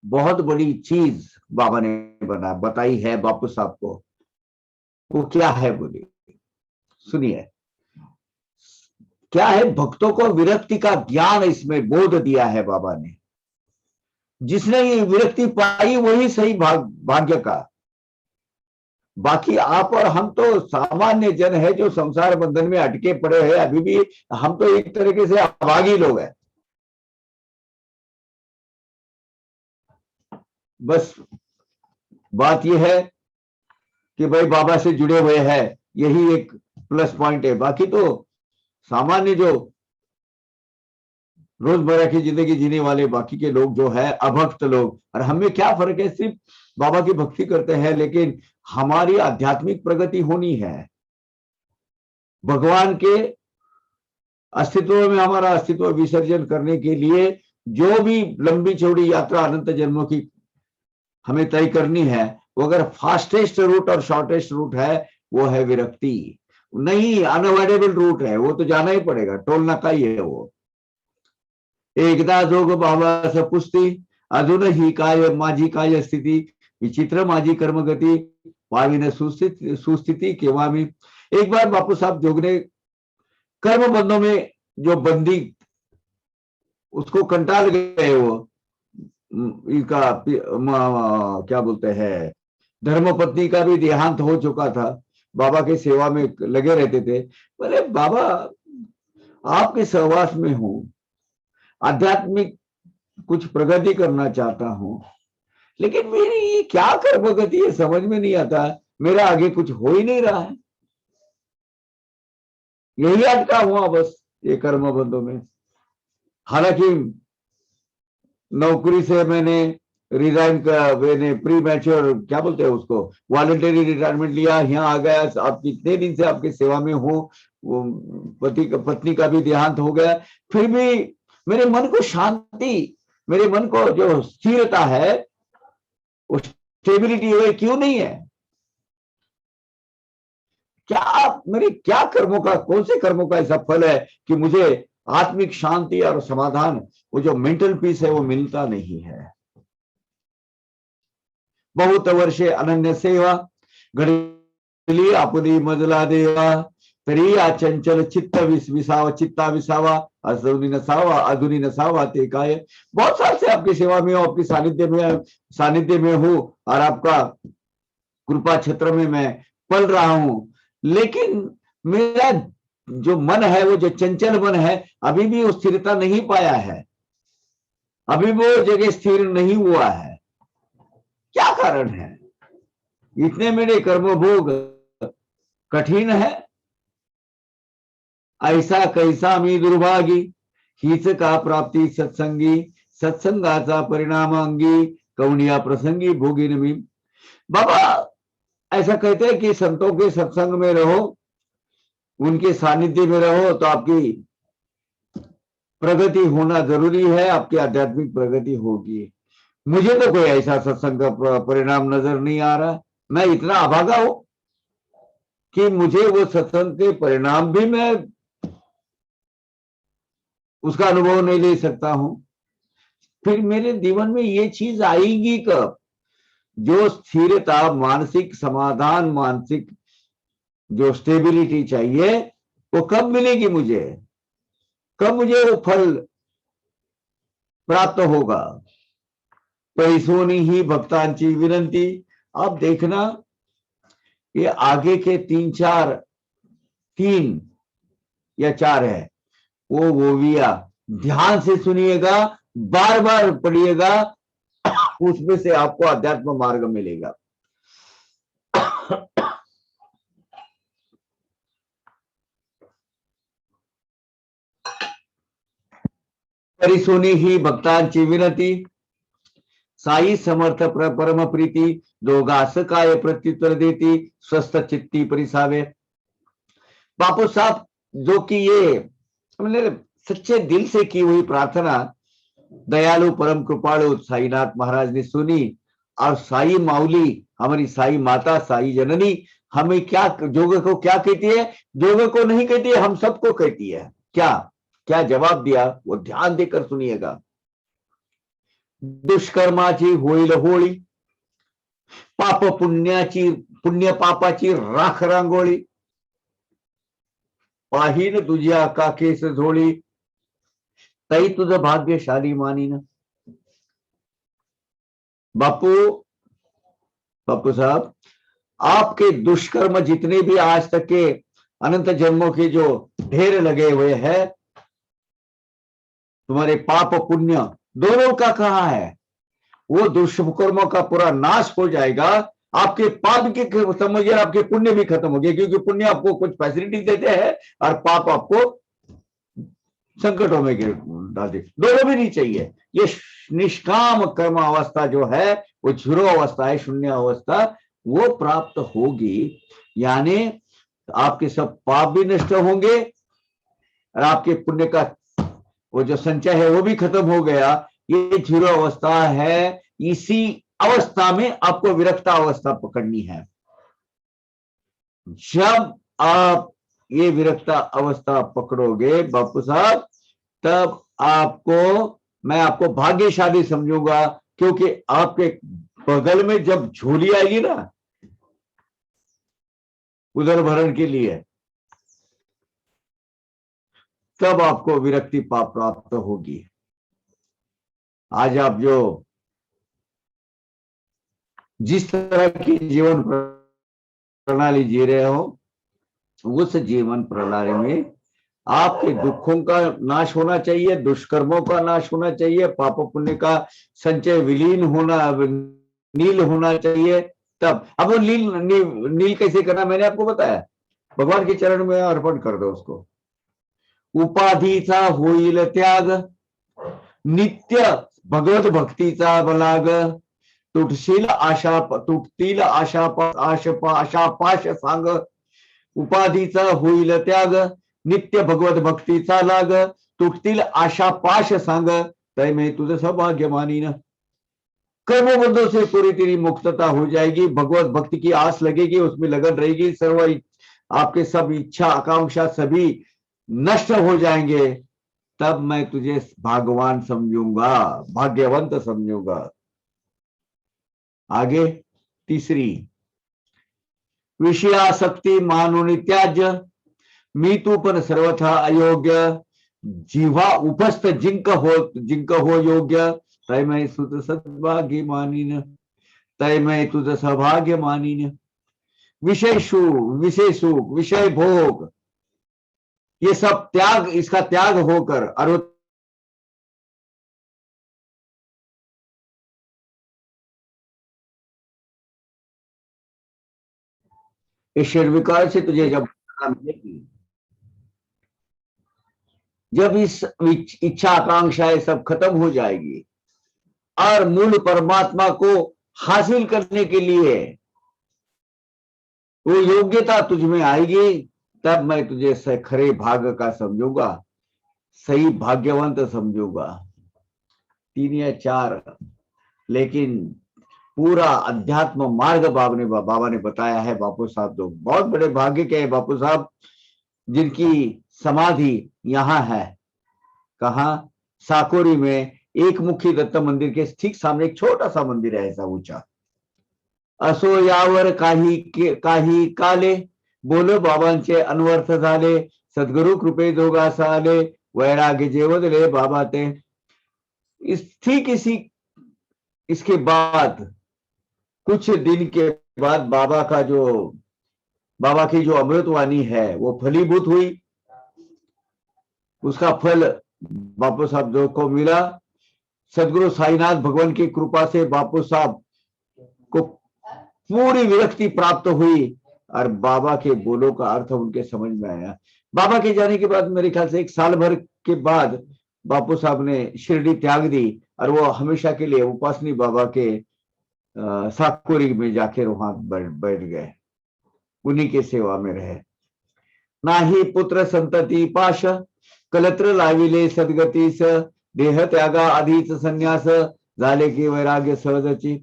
बहुत बड़ी चीज बाबा ने बताई है बापू साहब को। वो क्या है बोलिए, सुनिए। क्या है, भक्तों को विरक्ति का ज्ञान इसमें बोध दिया है बाबा ने। जिसने ये विरक्ति पाई वही सही भाग्य का। बाकी आप और हम तो सामान्य जन है जो संसार बंधन में अटके पड़े हैं अभी भी। हम तो एक तरीके से अभागी लोग हैं। बस बात यह है कि भाई बाबा से जुड़े हुए हैं, यही एक प्लस पॉइंट है। बाकी तो सामान्य जो रोजमर्रा की जिंदगी जीने वाले बाकी के लोग जो है अभक्त लोग, और हमें क्या फर्क है, सिर्फ बाबा की भक्ति करते हैं, लेकिन हमारी आध्यात्मिक प्रगति होनी है। भगवान के अस्तित्व में हमारा अस्तित्व विसर्जन करने के लिए जो भी लंबी चौड़ी यात्रा अनंत जन्मों की हमें तय करनी है, वो अगर फास्टेस्ट रूट और शॉर्टेस्ट रूट है वो है विरक्ति। नहीं, अनअवॉइडेबल रूट है, वो तो जाना ही पड़ेगा, टोल नाका ही है वो। एकदा जोग बाबा पुस्ती, अधुन ही काय माझी काय स्थिती, विचित्र माझी कर्मगती, पाविन सुस्थिति केवा में। एक बार बापू साहब जोग ने कर्म बंधों में जो बंदी उसको कंटाल गए, वो इनका क्या बोलते हैं, धर्मपत्नी का भी देहांत हो चुका था, बाबा की सेवा में लगे रहते थे। बोले बाबा आपके सहवास में हूं, आध्यात्मिक कुछ प्रगति करना चाहता हूं, लेकिन मेरी ये क्या कर्मगति है समझ में नहीं आता, मेरा आगे कुछ हो ही नहीं रहा है, यही अटका हुआ बस ये कर्म बंधों में। हालांकि नौकरी से मैंने रिजाइन कर, मैंने प्री मैच्योर क्या बोलते हैं उसको, वॉलंटरी रिटायरमेंट लिया, यहाँ आ गया। आप कितने दिन से आपकी सेवा में हूँ, पत्नी का भी देहांत हो गया, फिर भी मेरे मन को शांति, मेरे मन को जो स्थिरता है, वो स्टेबिलिटी है, क्यों नहीं है? क्या मेरे क्या कर्मों का, कौन से कर्मों का ऐसा फल है कि मुझे आत्मिक शांति और समाधान, वो जो मेंटल पीस है वो मिलता नहीं है। बहुत वर्षे अनन्य सेवा, घडली आपुली मजला देवा, तरी चंचल चित्ता विसावा, अधुनी नसावा ते काय। बहुत साल से आपकी सेवा में हूं, आपकी सानिध्य में हूं, और आपका कृपा क्षेत्र में मैं पल रहा हूं, लेकिन मेरा जो मन है, वो जो चंचल मन है, अभी भी वो स्थिरता नहीं पाया है, अभी वो जगह स्थिर नहीं हुआ है। क्या कारण है? इतने मेरे कर्मभोग कठिन है, ऐसा कैसा मी दुर्भागी, हीच का प्राप्ती सत्संगी, सत्संगाचा परिणाम अंगी, कौनिया प्रसंगी भोगिन मी। बाबा ऐसा कहते हैं कि संतों के सत्संग में रहो, उनके सानिध्य में रहो, तो आपकी प्रगति होना जरूरी है, आपकी आध्यात्मिक प्रगति होगी। मुझे तो कोई ऐसा सत्संग का परिणाम नजर नहीं आ रहा। मैं इतना अभागा हूं कि मुझे वो सत्संग के परिणाम भी मैं उसका अनुभव नहीं ले सकता हूं। फिर मेरे जीवन में ये चीज आएगी कब, जो स्थिरता, मानसिक समाधान, मानसिक जो स्टेबिलिटी चाहिए, वो कब मिलेगी मुझे? कब मुझे वो फल प्राप्त होगा? पैसोनी ही भक्तांची विनंती। आप देखना ये आगे के तीन या चार है, वो विया ध्यान से सुनिएगा, बार बार पढ़िएगा, उसमें से आपको अध्यात्म मार्ग मिलेगा। परिसोनी ही भक्तांची विनंती, साई समर्थ परम प्रीती, दोघास काय प्रत्युत्तर देती, स्वस्थ चित्ती परिसावे। बापू साहब जो कि ये हमने सच्चे दिल से की हुई प्रार्थना दयालु परम कृपालु साईनाथ महाराज ने सुनी, और साई माउली हमारी साई माता साई जननी हमें क्या जोग को क्या कहती है? जोग को नहीं कहती है, हम सबको कहती है। क्या क्या जवाब दिया वो ध्यान देकर सुनिएगा। दुष्कर्माची होईल होळी, पाप पुण्याची पुण्य पापाची राख रांगोळी, पाहिन तुझ्या का केस झोळी, तई तुझं भाग्यशाली मानीन। बापू साहब, आपके दुष्कर्म जितने भी आज तक के अनंत जन्मों के जो ढेर लगे हुए हैं, तुम्हारे पाप पुण्य दोनों का कहाँ है? वो दुष्कर्मों का पूरा नाश हो जाएगा। आपके पाप के समझिए, आपके पुण्य भी खत्म हो गए, क्योंकि पुण्य आपको कुछ फैसिलिटी देते हैं और पाप आपको संकटों में डाल दे। दोनों भी नहीं चाहिए। ये निष्काम कर्म अवस्था जो है वो जीरो अवस्था है, शून्य अवस्था, वो प्राप्त होगी। यानी आपके सब पाप भी नष्ट होंगे और आपके पुण्य का वो जो संचय है वो भी खत्म हो गया। ये जीरो अवस्था है। इसी अवस्था में आपको विरक्ता अवस्था पकड़नी है। जब आप ये विरक्ता अवस्था पकड़ोगे बापू साहब, तब मैं आपको भाग्यशाली समझूंगा, क्योंकि आपके बगल में जब झोली आएगी ना उदर भरण के लिए, तब आपको विरक्ति प्राप्त होगी। आज आप जो जिस तरह की जीवन प्रणाली जी रहे हो, उस जीवन प्रणाली में आपके दुखों का नाश होना चाहिए, दुष्कर्मों का नाश होना चाहिए, पाप पुण्य का संचय विलीन होना, नील होना चाहिए। तब अब वो नील कैसे करना मैंने आपको बताया। भगवान के चरण में अर्पण कर दो उसको। उपाधीचा होईल त्याग, नित्य भगवत भक्तीचा बलाग, तुटतील आशा पाश सांग, उपाधीचा होईल त्याग, नित्य भगवत भक्तीचा लाग, तुटतील आशा पाश सांग, तय मैं तुझे सौभाग्य मानीन। कर्मबंधों से पूरी तेरी मुक्तता हो जाएगी, भगवत भक्ति की आस लगेगी, उसमें लगन रहेगी, सर्व आपके सब इच्छा आकांक्षा सभी नष्ट हो जाएंगे। तब मैं तुझे भाग्यवान समझूंगा, भाग्यवंत समझूंगा। आगे तीसरी, विषयासक्ती मानून त्याज्य, मी तू पण सर्वथा अयोग्य, जीवा उपस्थ जिंक हो योग्य, तय मैं तुझ सद्भाग्य मानीन, तय मैं तुझ सौभाग्य मानीन। विषय सुख विषय भोग, ये सब त्याग, इसका त्याग होकर ईश्वर विकार से तुझे जब मिलेगी, जब इस इच्छा आकांक्षा ये सब खत्म हो जाएगी और मूल परमात्मा को हासिल करने के लिए वो योग्यता तुझ में आएगी, तब मैं तुझे खरे भाग का समझूंगा, सही भाग्यवंत समझूंगा। 3 या 4, लेकिन पूरा अध्यात्म मार्ग बाबा ने बताया है। बापू साहब तो बहुत बड़े भाग्य के हैं बापू साहब, जिनकी समाधि यहाँ है। कहा? साकोरी में एक मुखी दत्त मंदिर के ठीक सामने एक छोटा सा मंदिर है, ऐसा ऊंचा। असो यावर काही काले, बोलो बाबांचे अनवर्थ झाले, सद्गुरु कृपे दोघास आले, वैराग्य जेवदले बाबा ते। ठीक इसके बाद कुछ दिन के बाद बाबा की जो अमृतवाणी है वो फलीभूत हुई। उसका फल बापू साहब जो को मिला। सदगुरु साईनाथ भगवान की कृपा से बापू साहब को पूरी विरक्ति प्राप्त हुई और बाबा के बोलों का अर्थ उनके समझ में आया। बाबा के जाने के बाद मेरे ख्याल से 1 साल भर के बाद बापू साहब ने शिरडी त्याग दी और वो हमेशा के लिए उपासनी बाबा के साकुरी में जाके वहां बैठ गए, उन्हीं के सेवा में रहे। नाही पुत्र संतती पाश कलत्र लाविले सदगतीस, देह त्यागा आधीच संन्यास झाले की वैराग्य सहजची।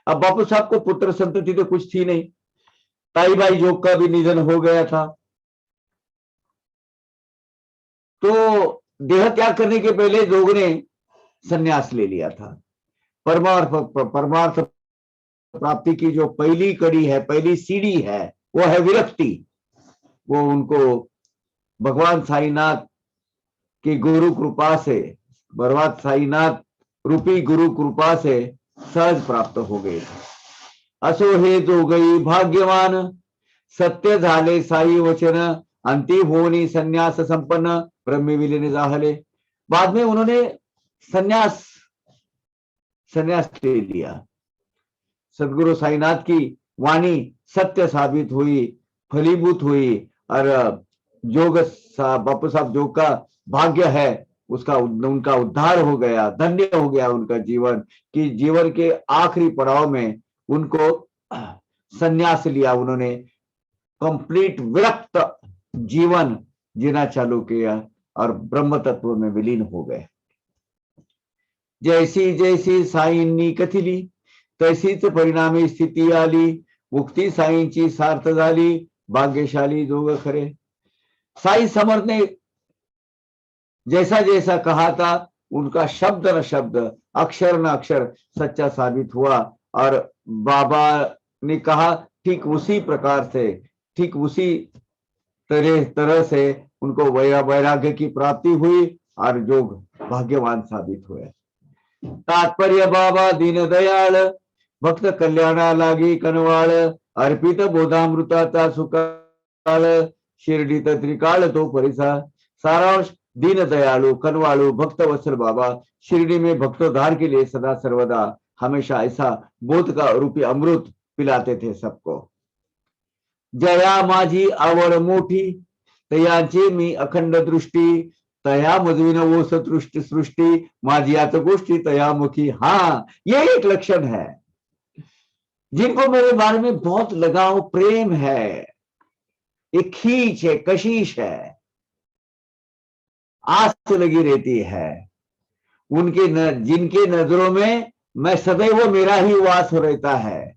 अब बापू साहब को पुत्र संतति तो कुछ थी नहीं, ताई भाई जोग का भी निधन हो गया था, तो देह त्याग करने के पहले जोग ने संन्यास ले लिया था। परमार्थ प्राप्ति की जो पहली कड़ी है, पहली सीढ़ी है, वो है विरक्ति। वो उनको भगवान साईनाथ की गुरु कृपा से, भगवान साईनाथ रूपी गुरु कृपा से सहज प्राप्त हो गए थे। असो हे जो गई भाग्यवान, सत्य झाले साई वचन, अंती होनी संन्यास संपन्न, ब्रह्म विलीन जाहले। बाद में उन्होंने संन्यास ले लिया। सदगुरु साईनाथ की वाणी सत्य साबित हुई, फलीभूत हुई और जोग बापू साहब जोग का भाग्य है, उनका उद्धार हो गया, धन्य हो गया उनका जीवन, कि जीवन के आखिरी पड़ाव में उनको संन्यास लिया, उन्होंने कंप्लीट विरक्त जीवन जीना चालू किया और ब्रह्म तत्व में विलीन हो गए। जैसी जैसी साईंनी कथिली तशीच परिणामी स्थिती आली, मुक्ती साईंची सार्थ झाली, भाग्यशाली जोग खरे। साई समर्थ ने जैसा जैसा कहा था, उनका शब्द न शब्द, अक्षर न अक्षर सच्चा साबित हुआ और बाबा ने कहा ठीक उसी प्रकार से, ठीक उसी तरह से उनको वैराग्य की प्राप्ति हुई और जोग भाग्यवान साबित हुए। तात्पर्य बाबा दीन दयाळ, भक्त कल्याणा लागी कनवाळ, अर्पित बोधामृताचा सुकाळ, शिर्डीत त्रिकाळ तो परिसा। सारांश, दीन दयालु कनवालु भक्त वत्सल बाबा शिरडी में भक्तोद्धार के लिए सदा सर्वदा हमेशा ऐसा बोध का रूपी अमृत पिलाते थे सबको। जया माझी आवड मोठी, तयाची मी अखंड दृष्टी, तया मधुविन वो सृष्टि, माझी आत गोष्टी तयामुखी। हाँ, ये एक लक्षण है। जिनको मेरे बारे में बहुत लगाव प्रेम है, एक खींच है, कशिश है, आस लगी रहती है, जिनके नजरों में मैं सदैव मेरा ही वास रहता है,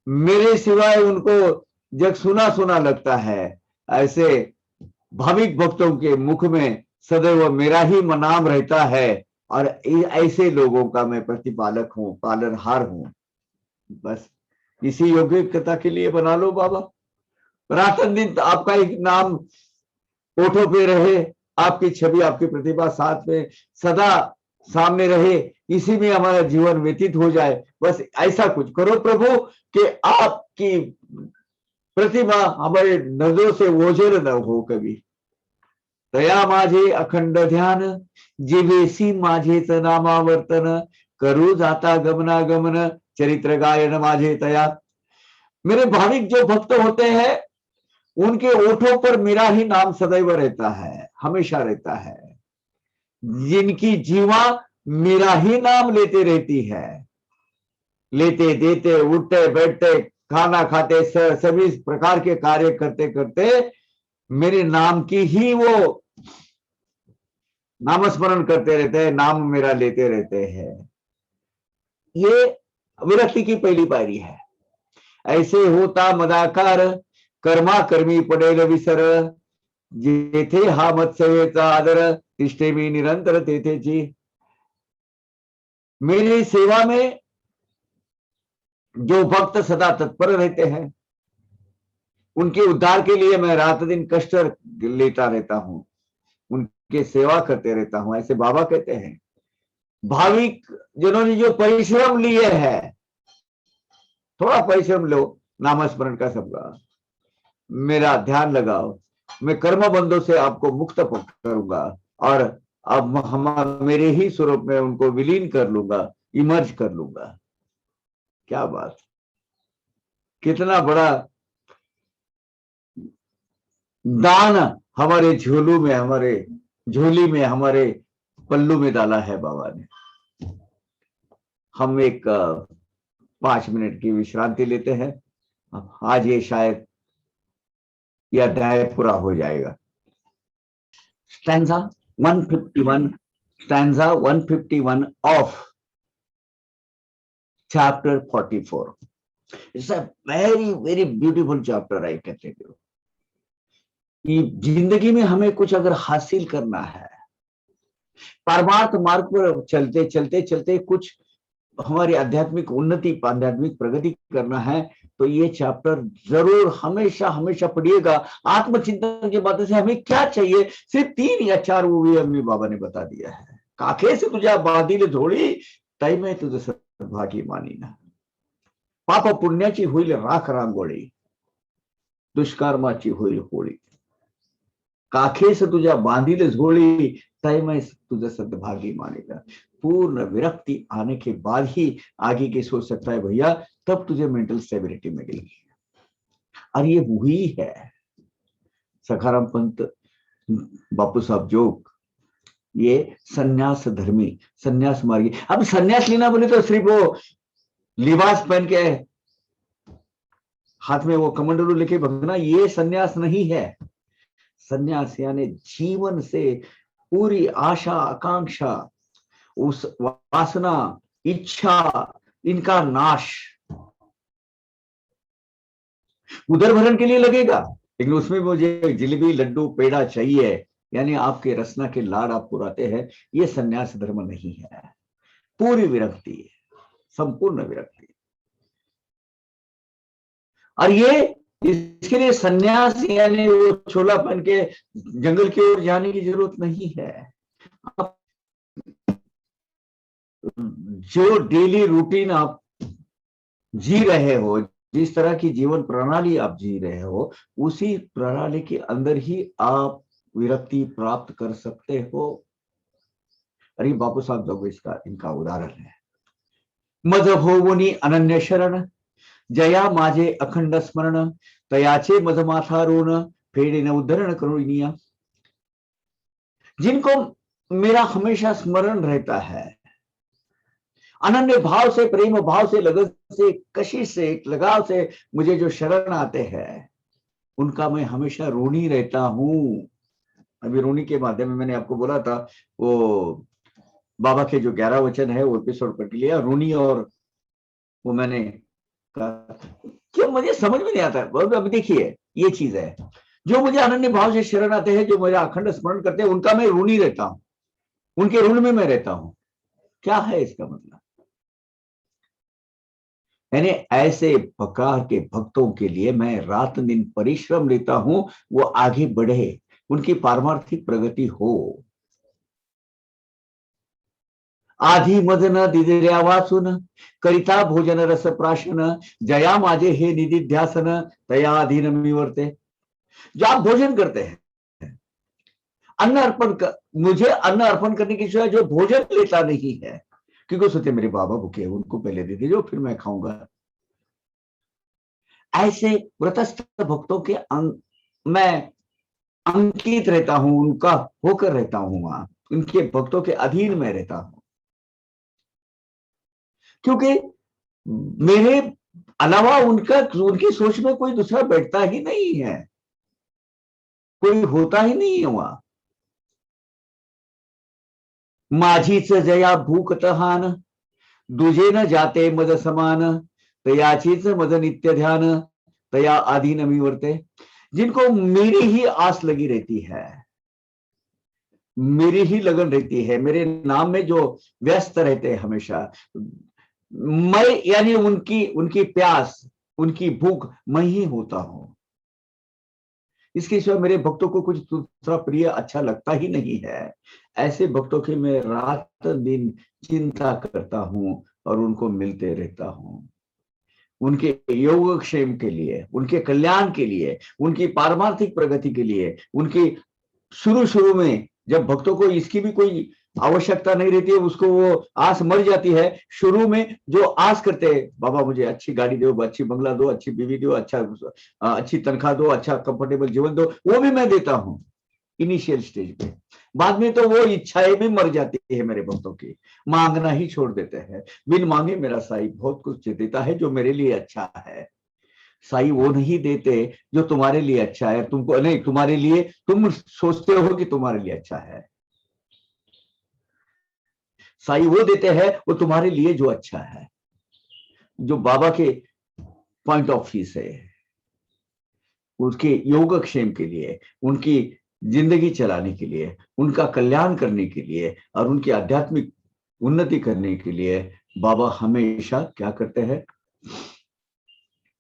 मेरे सिवाय उनको जग सुना सुना लगता है, ऐसे भाविक भक्तों के मुख में सदैव मेरा ही नाम रहता है और ऐसे लोगों का मैं प्रतिपालक हूं, पालनहार हूं। बस इसी योग्यता के लिए बना लो बाबा। रात दिन आपका एक नाम ओठों पे रहे, आपकी छवि, आपकी प्रतिभा साथ में सदा सामने रहे, इसी में हमारा जीवन व्यतीत हो जाए। बस ऐसा कुछ करो प्रभु कि आपकी प्रतिभा हमारे नजरों से ओझल न हो कभी। तया माझे अखंड ध्यान, जीवेसी माझेच नामावर्तन, करू जाता गमनागमन, चरित्र गायन माझे तया। मेरे भाविक जो भक्त होते हैं उनके ओठों पर मेरा ही नाम सदैव रहता है, हमेशा रहता है। जिनकी जीवा मेरा ही नाम लेते रहती है, लेते देते उठते बैठते खाना खाते सभी प्रकार के कार्य करते करते मेरे नाम की ही वो नामस्मरण करते रहते हैं, नाम मेरा लेते रहते हैं। ये विरक्ति की पहली पायरी है। ऐसे होता मदाकार, कर्मा कर्मी पडेल विसर, जेथे हा मत्सेवेचा आदर, तिष्ठे मी निरंतर तेथेची। मेरी सेवा में जो भक्त सदा तत्पर रहते हैं, उनके उद्धार के लिए मैं रात दिन कष्ट लेता रहता हूं, उनके उनके सेवा करते रहता हूं, ऐसे बाबा कहते हैं। भाविक जिन्होंने जो परिश्रम लिए है, थोड़ा परिश्रम लो नामस्मरण का सबका, मेरा ध्यान लगाओ, मैं कर्म बंधों से आपको मुक्त करूंगा और अब मेरे ही स्वरूप में उनको विलीन कर लूंगा, इमर्ज कर लूंगा। क्या बात, कितना बड़ा दान हमारे झोलू में, हमारे झोली में, हमारे पल्लू में डाला है बाबा ने। हम एक 5 मिनट की विश्रांति लेते हैं। आज ये शायद यह अध्याय पूरा हो जाएगा। Stanza 151, stanza 151 of chapter 44. It's a very very beautiful chapter, I can tell you. कि जिंदगी में हमें कुछ अगर हासिल करना है, परमार्थ मार्ग पर चलते चलते चलते कुछ हमारी आध्यात्मिक उन्नति, आध्यात्मिक प्रगति करना है, तो ये चैप्टर जरूर हमेशा हमेशा पढ़िएगा। आत्मचिंतन की बातों से हमें क्या चाहिए, सिर्फ 3 या 4 वो भी हमें बाबा ने बता दिया है। काखे से तुझे बांधिले धोळी, तै मैं तुझे सद्भागी मानीना। पाप पुण्याची होईल राख रांगोळी, दुष्कर्माची होईल होळी। काखे से तुझ्या बांधिले झोळी, तै मैं तुझे सद्भागी मानेगा। पूर्ण विरक्ति आने के बाद ही आगे की सोच सकता है भैया, तब तुझे मेंटल स्टेबिलिटी मिलेगी। और ये हुई है। सखाराम पंत बापू साहब जोग, ये सन्यास धर्मी, सन्यास मार्गी। अब सन्यास लेना बोले तो सिर्फ वो लिबास पहन के हाथ में वो कमंडलू लेके भगना, ये सन्यास नहीं है। सन्यास यानी जीवन से पूरी आशा आकांक्षा, उस वासना, इच्छा, इनका नाश। उदर भरण के लिए लगेगा, लेकिन उसमें मुझे जलेबी लड्डू पेड़ा चाहिए, यानी आपके रसना के लाड़ आप पुराते हैं, ये सन्यास धर्म नहीं है। पूरी विरक्ति, संपूर्ण विरक्ति। और ये इसके लिए सन्यास यानी वो छोला पहन के जंगल की ओर जाने की जरूरत नहीं है। आप जो डेली रूटीन आप जी रहे हो, जिस तरह की जीवन प्रणाली आप जी रहे हो, उसी प्रणाली के अंदर ही आप विरक्ति प्राप्त कर सकते हो। अरे बापू साहब जो इसका इनका उदाहरण है। मज होवुनी अनन्य शरण, जया माझे अखंड स्मरण, तयाचे मज माथा रोण, फेडे उद्धरण करुणिया। जिनको मेरा हमेशा स्मरण रहता है, अनन्य भाव से, प्रेम भाव से, लगन से, कशिश से, लगाव से मुझे जो शरण आते हैं, उनका मैं हमेशा ऋणी रहता हूं। अभी ऋणी के माध्यम में मैंने आपको बोला था, वो बाबा के जो 11 वचन है वो एपिसोड पढ़ लिया, ऋणी, और वो मैंने कहा क्यों मुझे समझ में नहीं आता। अभी देखिए ये चीज है, जो मुझे अनन्य भाव से शरण आते हैं, जो मेरा अखंड स्मरण करते हैं, उनका मैं ऋणी रहता हूं, उनके ऋण में मैं रहता हूं। क्या है इसका मतलब? यानी ऐसे प्रकार के भक्तों के लिए मैं रात दिन परिश्रम लेता हूं, वो आगे बढ़े, उनकी पारमार्थिक प्रगति हो। आधी मदन दिदिर्या वाचून, करिता भोजन रस प्राशन, जया माझे हे निधि ध्यासन, तया अधीन मी वर्ते। जो आप भोजन करते हैं, अन्न अर्पण मुझे अन्न अर्पण करने की सिवाय जो भोजन लेता नहीं है, क्योंकि सोचते मेरे बाबा भूखे, उनको पहले दे दीजिए फिर मैं खाऊंगा। ऐसे व्रतस्थ भक्तों के मैं अंकित रहता हूं, उनका होकर रहता हूं, वहां उनके भक्तों के अधीन में रहता हूं, क्योंकि मेरे अलावा उनकी सोच में कोई दूसरा बैठता ही नहीं है, कोई होता ही नहीं है वहां। माझीच जया भूक तहान, दुजे न जाते मद समान, तयाचीच मद नित्य ध्यान, तया आधीन मी वर्ते। जिनको मेरी ही आस लगी रहती है, मेरी ही लगन रहती है, मेरे नाम में जो व्यस्त रहते हैं हमेशा, मैं यानी उनकी प्यास, उनकी भूख मैं ही होता हूं। इसके सिवा मेरे भक्तों को कुछ दूसरा प्रिय अच्छा लगता ही नहीं है। ऐसे भक्तों की मैं रात दिन चिंता करता हूं और उनको मिलते रहता हूं, उनके योगक्षेम के लिए, उनके कल्याण के लिए, उनकी पारमार्थिक प्रगति के लिए। उनकी शुरू शुरू में जब भक्तों को इसकी भी कोई आवश्यकता नहीं रहती है, उसको वो आस मर जाती है। शुरू में जो आस करते हैं, बाबा मुझे अच्छी गाड़ी दो, अच्छी बंगला दो, अच्छी बीवी दो, अच्छी तनख्वाह दो, अच्छा कंफर्टेबल जीवन दो, वो भी मैं देता हूं इनिशियल स्टेज पे। बाद में तो वो इच्छाएं भी मर जाती है मेरे भक्तों की, मांगना ही छोड़ देते हैं। बिन मांगे मेरा साईं बहुत कुछ देता है जो मेरे लिए अच्छा है। साईं वो नहीं देते जो तुम्हारे लिए अच्छा है, तुमको नहीं, तुम्हारे लिए तुम सोचते हो कि तुम्हारे लिए अच्छा है। साईं वो देते हैं वो तुम्हारे लिए जो अच्छा है, जो बाबा के पॉइंट ऑफ व्यू से, उसके योगक्षेम के लिए, उनकी जिंदगी चलाने के लिए, उनका कल्याण करने के लिए और उनकी आध्यात्मिक उन्नति करने के लिए बाबा हमेशा क्या करते हैं,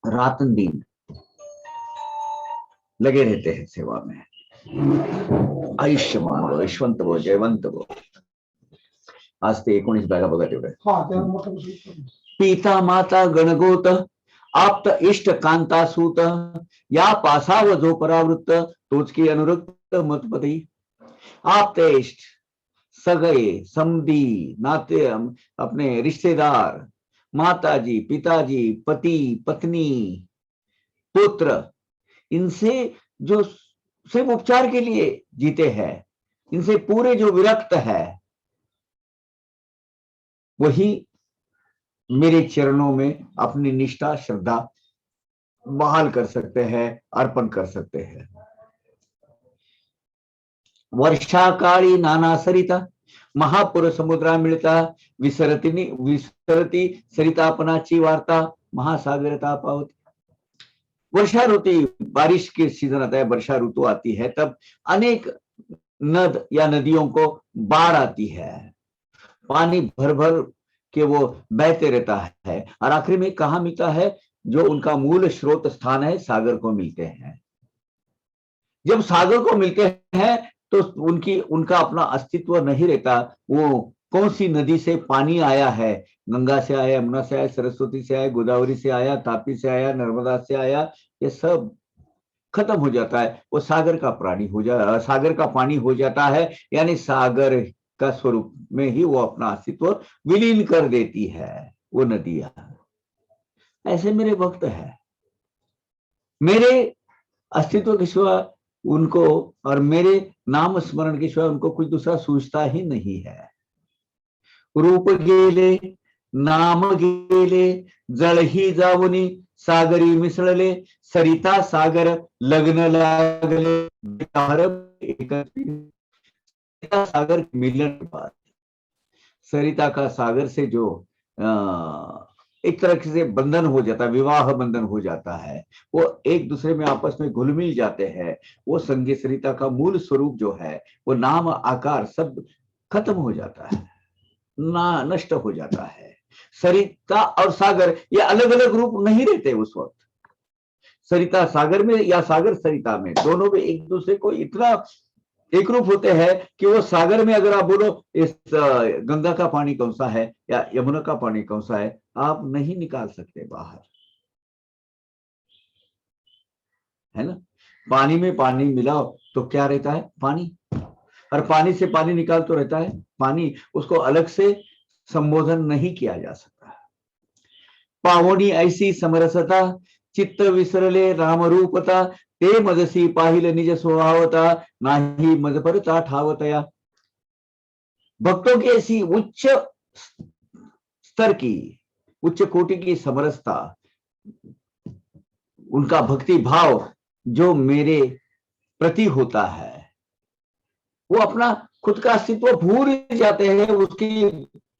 रात दिन लगे रहते हैं सेवा में। आयुष्यमान भव, यशवंत भव, जयवंत भव। आज ते 19 बॅगा बघा तेवढे। पिता माता गणगोत आप्त इष्ट कांता सूत, या पासाव जो परावृत्त तोच की अनुरक्त मतपती। आप्त इष्ट सगए समधी नाते, अपने रिश्तेदार, माताजी पिताजी, पति पत्नी, पुत्र, इनसे जो सिर्फ उपचार के लिए जीते हैं, इनसे पूरे जो विरक्त है, वही मेरे चरणों में अपनी निष्ठा श्रद्धा बहाल कर सकते हैं, अर्पण कर सकते हैं। वर्षा काळी नाना सरिता, महापुर समुद्रा मिळता, विसरती सरितापनाची वार्ता, महासागरता पावती। वर्षा ऋतु, बारिश के सीजन आता है, वर्षा ऋतु आती है, तब अनेक नद या नदियों को बाढ़ आती है, पानी भर भर के वो बहते रहता है और आखिर में कहां मिलता है, जो उनका मूल स्रोत स्थान है, सागर को मिलते हैं। जब सागर को मिलते हैं तो उनका अपना अस्तित्व नहीं रहता। वो कौन सी नदी से पानी आया है, गंगा से आया, यमुना से आया, सरस्वती से आया, गोदावरी से आया, तापी से आया, नर्मदा से आया, ये सब खत्म हो जाता है। वो सागर का प्राणी हो जा सागर का पानी हो जाता है, यानी सागर का स्वरूप में ही वो अपना अस्तित्व विलीन कर देती है वो नदियां। ऐसे मेरे भक्त है, मेरे अस्तित्व के सिवा उनको और मेरे नाम स्मरण के सिवा उनको कुछ दूसरा सूझता ही नहीं है। रूप गेले नाम गेले, जळ ही जाऊनी सागरी मिसळले, सरिता सागर लग्न लागले, सरिता सागर मिलन के बाद, सरिता का सागर से जो एक तरह से बंधन हो जाता है, विवाह बंधन हो जाता है, वो एक दूसरे में आपस में घुल मिल जाते हैं। वो संगीत सरिता का मूल स्वरूप जो है, वो नाम आकार सब खत्म हो जाता है, ना नष्ट हो जाता है। सरिता और सागर ये अलग अलग रूप नहीं रहते उस वक्त। सरिता सागर में या सागर सरिता में, दोनों में एक दूसरे को इतना एक रूप होते हैं कि वो सागर में अगर आप बोलो इस गंगा का पानी कौन सा है या यमुना का पानी कौन सा है, आप नहीं निकाल सकते बाहर, है ना। पानी में पानी मिलाओ तो क्या रहता है, पानी, और पानी से पानी निकाल तो रहता है पानी, उसको अलग से संबोधन नहीं किया जा सकता। पावनी ऐसी समरसता, चित्त विसरले राम रूपता, ते मदसी पाहिल निज स्वभावता, नाही मदपरता ठावतया। भक्तों की ऐसी उच्च स्तर की, उच्च कोटि की समरसता, उनका भक्ति भाव जो मेरे प्रति होता है, वो अपना खुद का अस्तित्व भूल जाते हैं, उसकी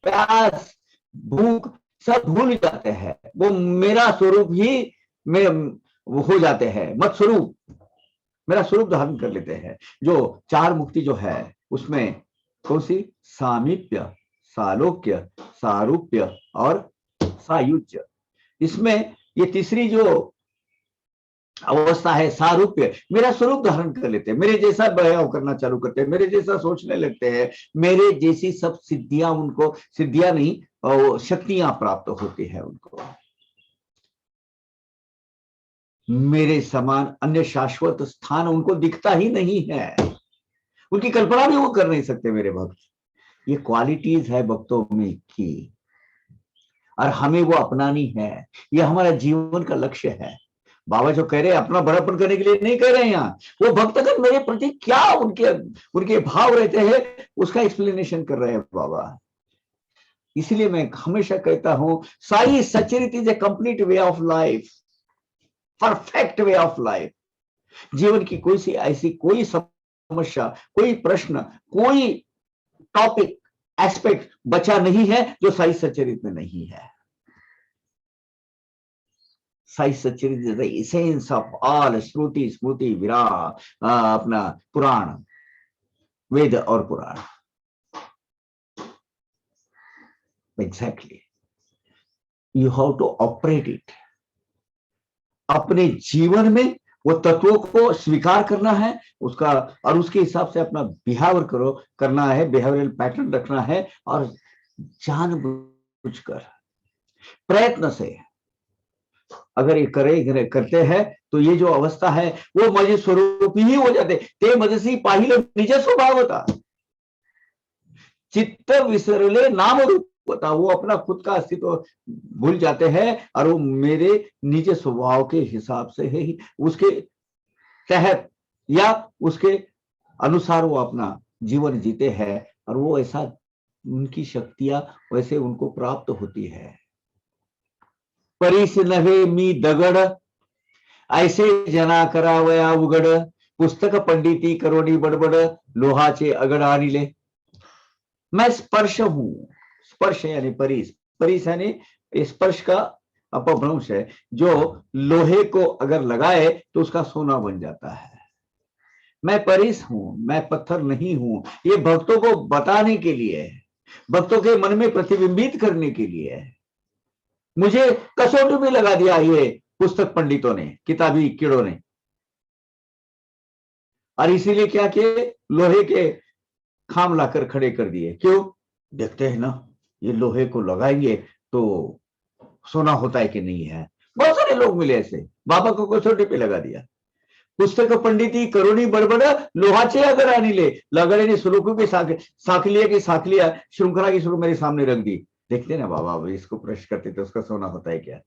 प्यास भूख सब भूल जाते हैं। वो मेरा स्वरूप ही में हो जाते हैं, मत स्वरूप, मेरा स्वरूप धारण कर लेते हैं। जो चार मुक्ति जो है उसमें कौन सी, सामीप्य, सालोक्य, सारूप्य और सायुज्य। इसमें ये तीसरी जो अवस्था है, सारूप्य, मेरा स्वरूप धारण कर लेते हैं, मेरे जैसा बयाव करना चालू करते हैं, मेरे जैसा सोचने लगते हैं, मेरे जैसी सब सिद्धियां उनको, सिद्धियां नहीं, शक्तियां प्राप्त होती है उनको। मेरे समान अन्य शाश्वत स्थान उनको दिखता ही नहीं है, उनकी कल्पना भी वो कर नहीं सकते मेरे भक्त। ये क्वालिटीज है भक्तों में की, और हमें वो अपनानी है, ये हमारा जीवन का लक्ष्य है। बाबा जो कह रहे हैं अपना बड़ापन करने के लिए नहीं कह रहे हैं यहाँ, वो भक्त अगर मेरे प्रति क्या उनके उनके भाव रहते हैं उसका एक्सप्लेनेशन कर रहे हैं बाबा। इसलिए मैं हमेशा कहता हूं, Sai Sacharit is a complete way of life, perfect way of life. जीवन की कोई सी ऐसी कोई समस्या, कोई प्रश्न, कोई टॉपिक, एस्पेक्ट बचा नहीं है जो साई सचरित में नहीं है। Sai Sacharit is the essence of all श्रुति स्मृति विराट, अपना पुराण, वेद और पुराण। Exactly, you have to operate it. अपने जीवन में वो तत्वों को स्वीकार करना है उसका, और उसके हिसाब से अपना बिहेवियर करना है, बिहेवियरल पैटर्न रखना है, और जानबूझकर प्रयत्न से अगर ये करते हैं तो ये जो अवस्था है वो मज स्वरूप ही हो जाते। ते मजसी पाहिले निज स्वभाव होता, चित्त विसरले नाम रूप होता, वो अपना खुद का अस्तित्व भूल जाते हैं और वो मेरे निज स्वभाव के हिसाब से ही, उसके तहत या उसके अनुसार वो अपना जीवन जीते हैं, और वो ऐसा उनकी शक्तियां वैसे उनको प्राप्त होती है। परीस नव्हे मी दगड, ऐसे जना करावया उघड, पुस्तक पंडिती करोनी बडबड, लोहाचे अगड आणिले। मैं स्पर्श हूं, स्पर्श यानी परीस, परीस यानी स्पर्श का अपभ्रंश है, जो लोहे को अगर लगाए तो उसका सोना बन जाता है। मैं परीस हूं, मैं पत्थर नहीं हूं, ये भक्तों को बताने के लिए, भक्तों के मन में प्रतिबिंबित करने के लिए मुझे कसौटी में लगा दिया ये पुस्तक पंडितों ने, किताबी कीड़ों ने। और इसीलिए क्या किए, लोहे के खाम लाकर खड़े कर दिए। क्यों? देखते हैं ना, ये लोहे को लगाएंगे तो सोना होता है कि नहीं है। बहुत सारे लोग मिले ऐसे, बाबा को कसौटी पे लगा दिया। पुस्तक पंडिती करोनी बड़बड़, लोहाचे अगर आणिले, लगड़े ने सुरुखों की साखलिया की साखलिया, श्रृंखला की शुरू मेरे सामने रख दी। देखते ना बाबा, इसको प्रश्न करते तो उसका सोना होता है क्या?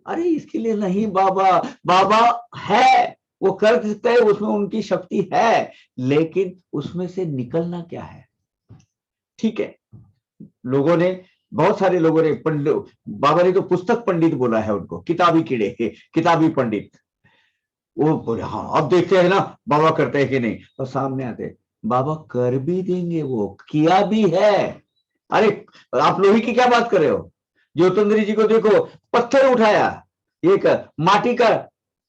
अरे इसके लिए नहीं बाबा, बाबा है, वो कर सकते हैं, उसमें उनकी शक्ति है, लेकिन उसमें से निकलना क्या है? ठीक है, लोगों ने, बहुत सारे लोगों ने, पंडित, बाबा ने तो पुस्तक पंडित बोला है उनको, किताबी कीड़े, किताबी पंडित। वो बोले हाँ अब देखते हैं ना बाबा करते हैं कि नहीं, और सामने आते, बाबा कर भी देंगे, वो किया भी है। अरे आप लोही की क्या बात कर रहे हो? ज्योतिंद्री जी को देखो, पत्थर उठाया, एक माटी का,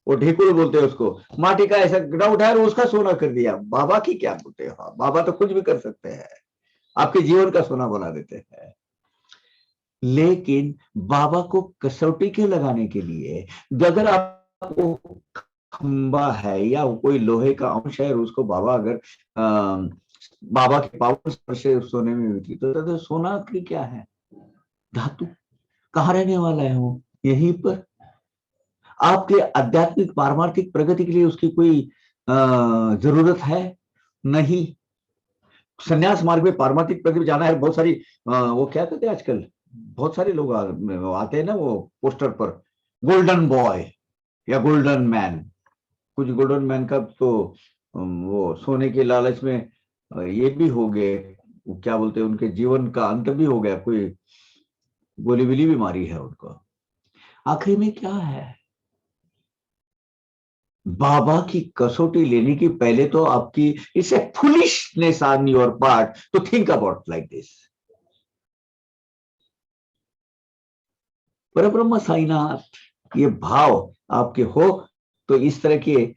वो ढेकुर बोलते हैं उसको, माटी का ऐसा गड्ढा उठाया और उसका सोना कर दिया। बाबा की क्या बोलते हो? बाबा तो कुछ भी कर सकते हैं, आपके जीवन का सोना बना देते हैं। लेकिन बाबा को कसौटी के लगाने के लिए, अगर आपको खंबा है या कोई लोहे का अंश है और उसको बाबा अगर बाबा के पावर से सोने में मिलती तो सोना की क्या है? धातु। कहाँ रहने वाला है वो? यहीं पर। आपके आध्यात्मिक पारमार्थिक प्रगति के लिए उसकी कोई जरूरत है नहीं। संन्यास मार्ग में पारमार्थिक प्रगति जाना है, बहुत सारी वो क्या कहते हैं आजकल, बहुत सारे लोग आते हैं ना वो पोस्टर पर, गोल्डन बॉय या गोल्डन मैन। कुछ गोल्डन मैन का तो वो सोने के लालच में ये भी हो गए, क्या बोलते हैं, उनके जीवन का अंत भी हो गया, कोई गोली बिली भी मारी है उनको। आखिर में क्या है? बाबा की कसौटी लेने की पहले तो आपकी, it's a foolishness on your part two think about like this. परब्रह्म साईनाथ ये भाव आपके हो तो इस तरह के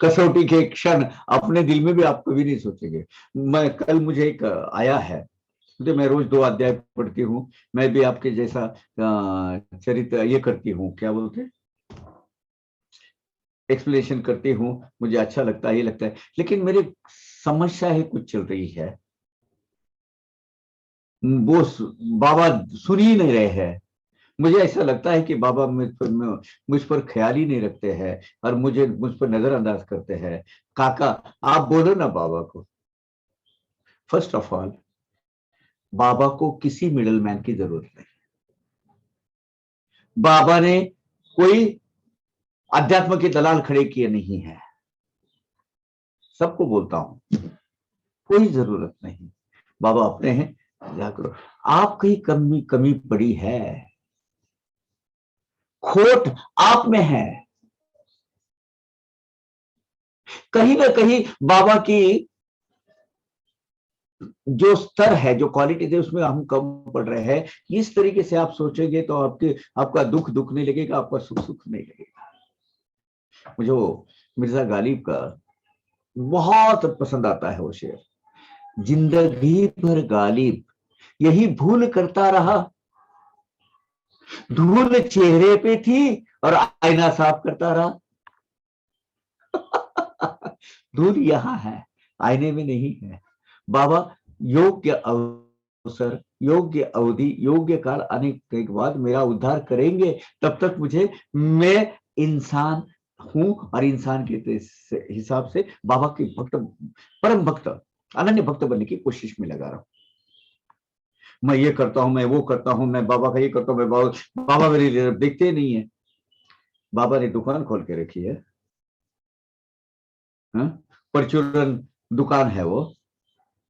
कसौटी के क्षण अपने दिल में भी आप कभी नहीं सोचेंगे। मैं कल मुझे एक आया है, तो मैं रोज 2 अध्याय पढ़ती हूँ, मैं भी आपके जैसा चरित्र ये करती हूँ, क्या बोलते, एक्सप्लेनेशन करती हूँ, मुझे अच्छा लगता है, ये लगता है, लेकिन मेरी समस्या ही कुछ चल रही है। वो बाबा सुन ही नहीं रहे हैं। मुझे ऐसा लगता है कि बाबा मुझ पर ख्याल ही नहीं रखते हैं और मुझ पर नजरअंदाज करते हैं। काका, आप बोलो ना बाबा को। फर्स्ट ऑफ ऑल, बाबा को किसी मिडल मैन की जरूरत नहीं। बाबा ने कोई अध्यात्म के दलाल खड़े किए नहीं है। सबको बोलता हूं, कोई जरूरत नहीं। बाबा अपने हैं, जा करो। आप कहीं कमी कमी पड़ी है, खोट आप में है। कहीं ना कहीं बाबा की जो स्तर है, जो क्वालिटी थी, उसमें हम कम पड़ रहे हैं। इस तरीके से आप सोचेंगे तो आपका दुख दुख नहीं लगेगा, आपका सुख सुख नहीं लगेगा। मुझे वो मिर्जा गालिब का बहुत पसंद आता है वो शेर। जिंदगी भर गालिब यही भूल करता रहा, धूल चेहरे पे थी और आईना साफ करता रहा। धूल यहां है, आईने में नहीं है। बाबा योग्य अवसर, योग्य अवधि, योग्य काल आने के बाद मेरा उद्धार करेंगे। तब तक मैं इंसान हूं और इंसान के हिसाब से बाबा के भक्त, परम भक्त, अनन्य भक्त बनने की कोशिश में लगा रहा हूं। मैं ये करता हूं, मैं वो करता हूं, मैं बाबा का ये करता हूं, मैं बाबा मेरी तरफ देखते नहीं है। बाबा ने दुकान खोल के रखी है, हाँ? परचूरन दुकान है वो।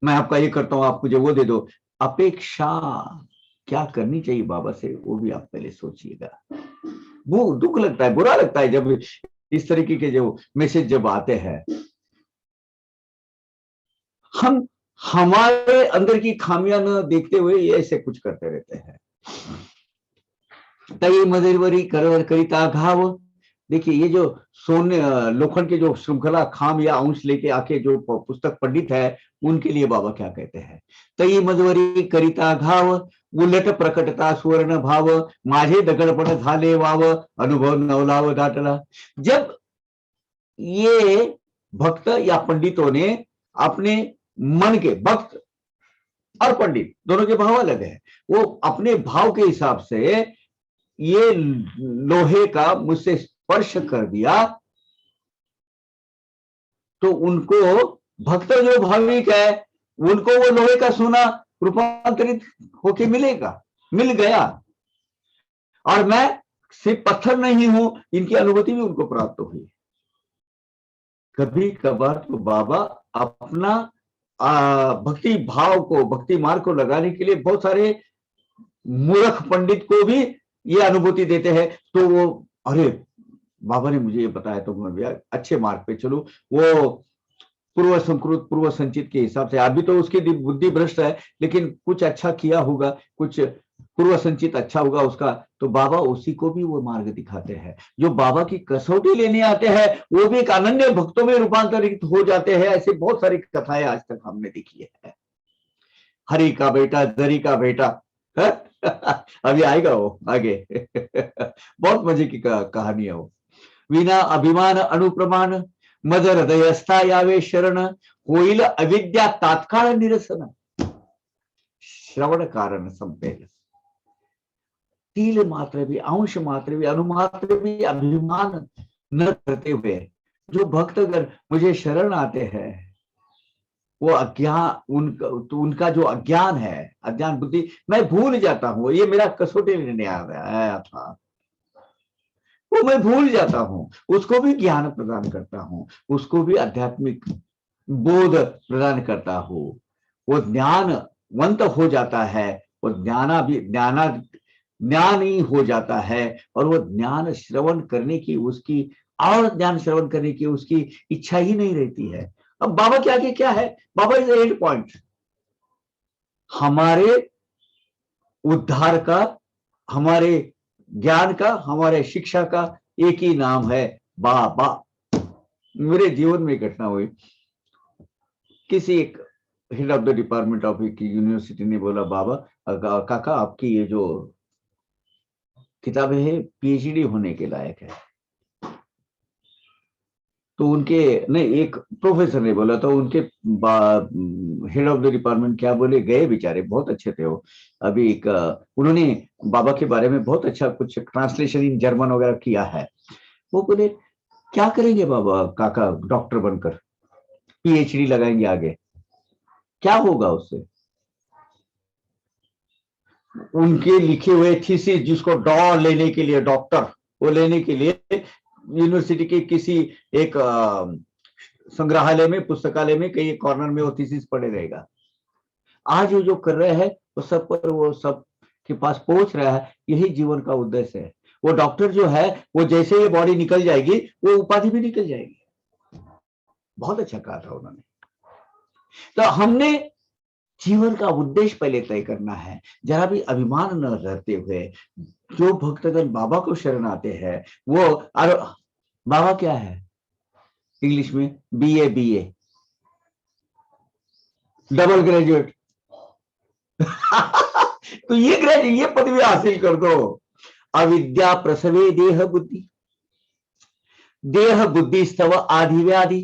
मैं आपका ये करता हूं, आप मुझे वो दे दो। अपेक्षा क्या करनी चाहिए बाबा से, वो भी आप पहले सोचिएगा। वो दुख लगता है, बुरा लगता है जब इस तरीके के जो मैसेज जब आते हैं। हम हमारे अंदर की खामियां न देखते हुए ये ऐसे कुछ करते रहते हैं। तय मदेवरी करवर करिता घाव। देखिए, ये जो सोने लोखंड के जो श्रृंखला खाम या अंश लेके आके जो पुस्तक पंडित है, उनके लिए बाबा क्या कहते हैं। तई मधुवरी करिता घाव, उलट प्रकटता सुवर्ण भाव, माझे दगडपण झाले वाव, अनुभव नवलाव दाटला। जब ये भक्त या पंडितों ने अपने मन के, भक्त और पंडित दोनों के भाव अलग है, वो अपने भाव के हिसाब से ये लोहे का मुझसे स्पर्श कर दिया, तो उनको, भक्त जो भाविक है, उनको वो लोहे का सोना रूपांतरित होके मिलेगा, मिल गया। और मैं सिर्फ पत्थर नहीं हूं, इनकी अनुभूति भी उनको प्राप्त हुई। कभी कभार तो बाबा अपना भक्ति भाव को, भक्ति मार्ग को लगाने के लिए बहुत सारे मूर्ख पंडित को भी ये अनुभूति देते हैं। तो वो, अरे बाबा ने मुझे ये बताया तो मैं भी अच्छे मार्ग पे चलूं। वो पूर्व संकृत, पूर्व संचित के हिसाब से, अभी तो उसकी बुद्धि भ्रष्ट है, लेकिन कुछ अच्छा किया होगा, कुछ पूर्व संचित अच्छा होगा उसका, तो बाबा उसी को भी वो मार्ग दिखाते हैं। जो बाबा की कसौटी लेने आते हैं, वो भी एक अनन्य भक्तों में रूपांतरित हो जाते हैं। ऐसे बहुत सारी कथाएं आज तक हमने देखी है। हरि का बेटा, दरी का बेटा, अभी आएगा वो आगे। बहुत मजे की कहानी है वो। विना अभिमान अनुप्रमाण, मद हृदयस्था यावे शरण, होईल अविद्या तात्काळ निरसन, श्रवण कारण संपेल। तिल मात्र भी, अंश मात्र भी, अनुमात्र भी अभिमान न करते हुए जो भक्तगण मुझे शरण आते हैं, वो अज्ञान, उनका जो अज्ञान है, अज्ञान बुद्धि, मैं भूल जाता हूं। ये मेरा कसौटी लेने आया था, वो मैं भूल जाता हूं। उसको भी ज्ञान प्रदान करता हूं, उसको भी आध्यात्मिक बोध प्रदान करता हूं। वो ज्ञानवंत हो जाता है, वो ज्ञान ही हो जाता है। और वो ज्ञान श्रवण करने की उसकी, और ज्ञान श्रवण करने की उसकी इच्छा ही नहीं रहती है। अब बाबा के आगे क्या है, बाबा इज एंड पॉइंट। हमारे उद्धार का, हमारे ज्ञान का, हमारे शिक्षा का एक ही नाम है, बाबा। मेरे जीवन में घटना हुई, किसी एक head of the department of एक यूनिवर्सिटी ने बोला, बाबा काका आपकी ये जो किताबें है पीएचडी होने के लायक है। तो उनके नहीं, एक प्रोफेसर ने बोला था, उनके हेड ऑफ द डिपार्टमेंट क्या बोले, गए बेचारे, बहुत अच्छे थे वो। अभी एक उन्होंने बाबा के बारे में बहुत अच्छा कुछ ट्रांसलेशन इन जर्मन वगैरह किया है। वो बोले क्या करेंगे बाबा काका डॉक्टर बनकर, पीएचडी लगाएंगे आगे, क्या होगा उससे? उनके लिखे हुए थीसिस, जिसको डॉ लेने के लिए, डॉक्टर वो लेने के लिए यूनिवर्सिटी के किसी एक संग्रहालय में, पुस्तकालय में कहीं कॉर्नर में वो थीसिस पड़े रहेगा। आज वो जो कर रहे हैं वो सब पर, वो सब के पास पहुंच रहा है, यही जीवन का उद्देश्य है। वो डॉक्टर जो है, वो जैसे ये बॉडी निकल जाएगी, वो उपाधि भी निकल जाएगी। बहुत अच्छा कहा था उन्होंने। तो हमने जीवन का उद्देश्य पहले तय करना है, जरा भी अभिमान न रहते हुए। जो भक्तगण बाबा को शरण आते हैं वो, और बाबा क्या है इंग्लिश में, बीए डबल ग्रेजुएट। तो ये पदवी हासिल कर दो। अविद्या प्रसवे देह बुद्धि, देह बुद्धि स्तव आदि व्याधि,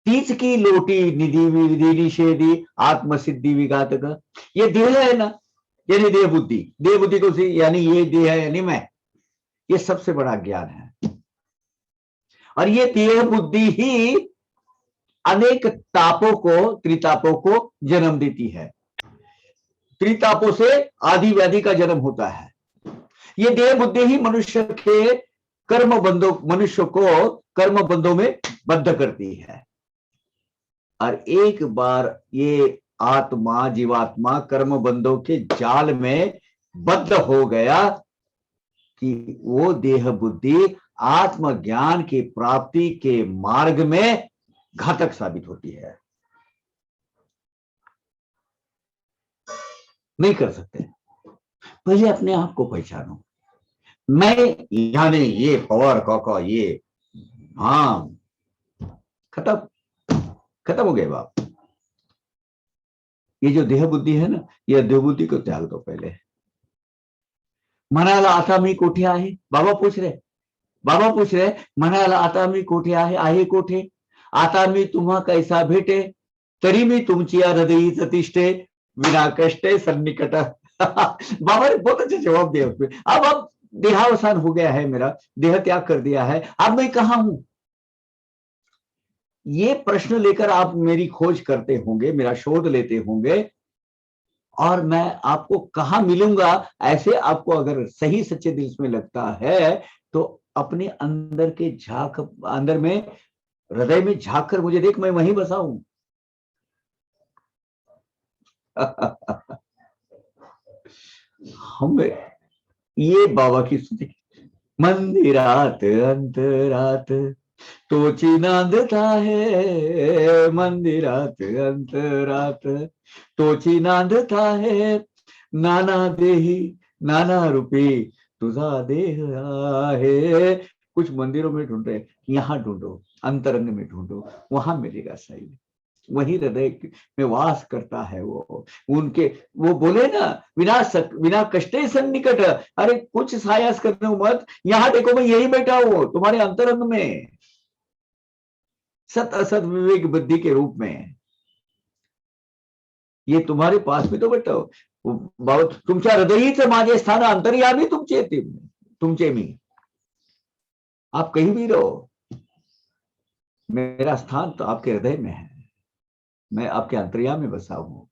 तीच की लोटी निधि विधि निषेधी, आत्मसिद्धि विघातक। ये देह है ना, यानी देह बुद्धि को यानी ये देह है यानी मैं, ये सबसे बड़ा ज्ञान है। और ये देह बुद्धि ही अनेक तापों को, त्रितापों को जन्म देती है। त्रितापों से आदि व्याधि का जन्म होता है। ये देह बुद्धि ही मनुष्य के कर्म बंधों, मनुष्य को कर्म बंधों में बद्ध करती है। और एक बार ये आत्मा, जीवात्मा कर्म बंधों के जाल में बद्ध हो गया कि वो देह बुद्धि आत्मज्ञान की प्राप्ति के मार्ग में घातक साबित होती है। नहीं कर सकते। पहले अपने आप को पहचानो। मैं यानी ये पावर का ये, हाँ, खत्म हो गए बाप। ये जो देह बुद्धि है ना, ये देह बुद्धि को त्याग दो पहले। मनाला आता मी कोठे आहे, बाबा पूछ रहे मनाला आता मी कोठे आहे कोठे, आता मी तुम्हा कैसा भेटे, तरी मी तुमची हृदयीच तिष्ठे, विना कष्टे सन्निकट। बाबा ने बहुत अच्छे जवाब दिया उसमें। अब देहावसान हो गया है, मेरा देह त्याग कर दिया है, अब मैं कहां हूं? ये प्रश्न लेकर आप मेरी खोज करते होंगे, मेरा शोध लेते होंगे, और मैं आपको कहां मिलूंगा, ऐसे आपको अगर सही सच्चे दिल में लगता है तो अपने अंदर के अंदर में, हृदय में झांक कर मुझे देख, मैं वहीं बसा हूं। हम ये बाबा की स्तुति, मंदिरात अंतरात तोची नांदता है, मंदिरात अंतरात तोची नांदता है, नाना देही नाना रूपी तुझा देह आहे। कुछ मंदिरों में ढूंढ रहे, यहाँ ढूंढो, अंतरंग में ढूंढो, वहां मिलेगा सही। वही हृदय में वास करता है वो। उनके वो बोले ना, बिना कष्टे सन्निकट, अरे कुछ सायास करने मत, यहां देखो मैं यही बैठा हूं तुम्हारे अंतरंग में, सत असत विवेक बुद्धि के रूप में। ये तुम्हारे पास भी तो बैठा हो बाबा, तुमच्या हृदयीच माझे स्थान, अंतर्यामी तुमचे मी। आप कहीं भी रहो, मेरा स्थान तो आपके हृदय में है, मैं आपके अंतर्यामी में बसा हूं।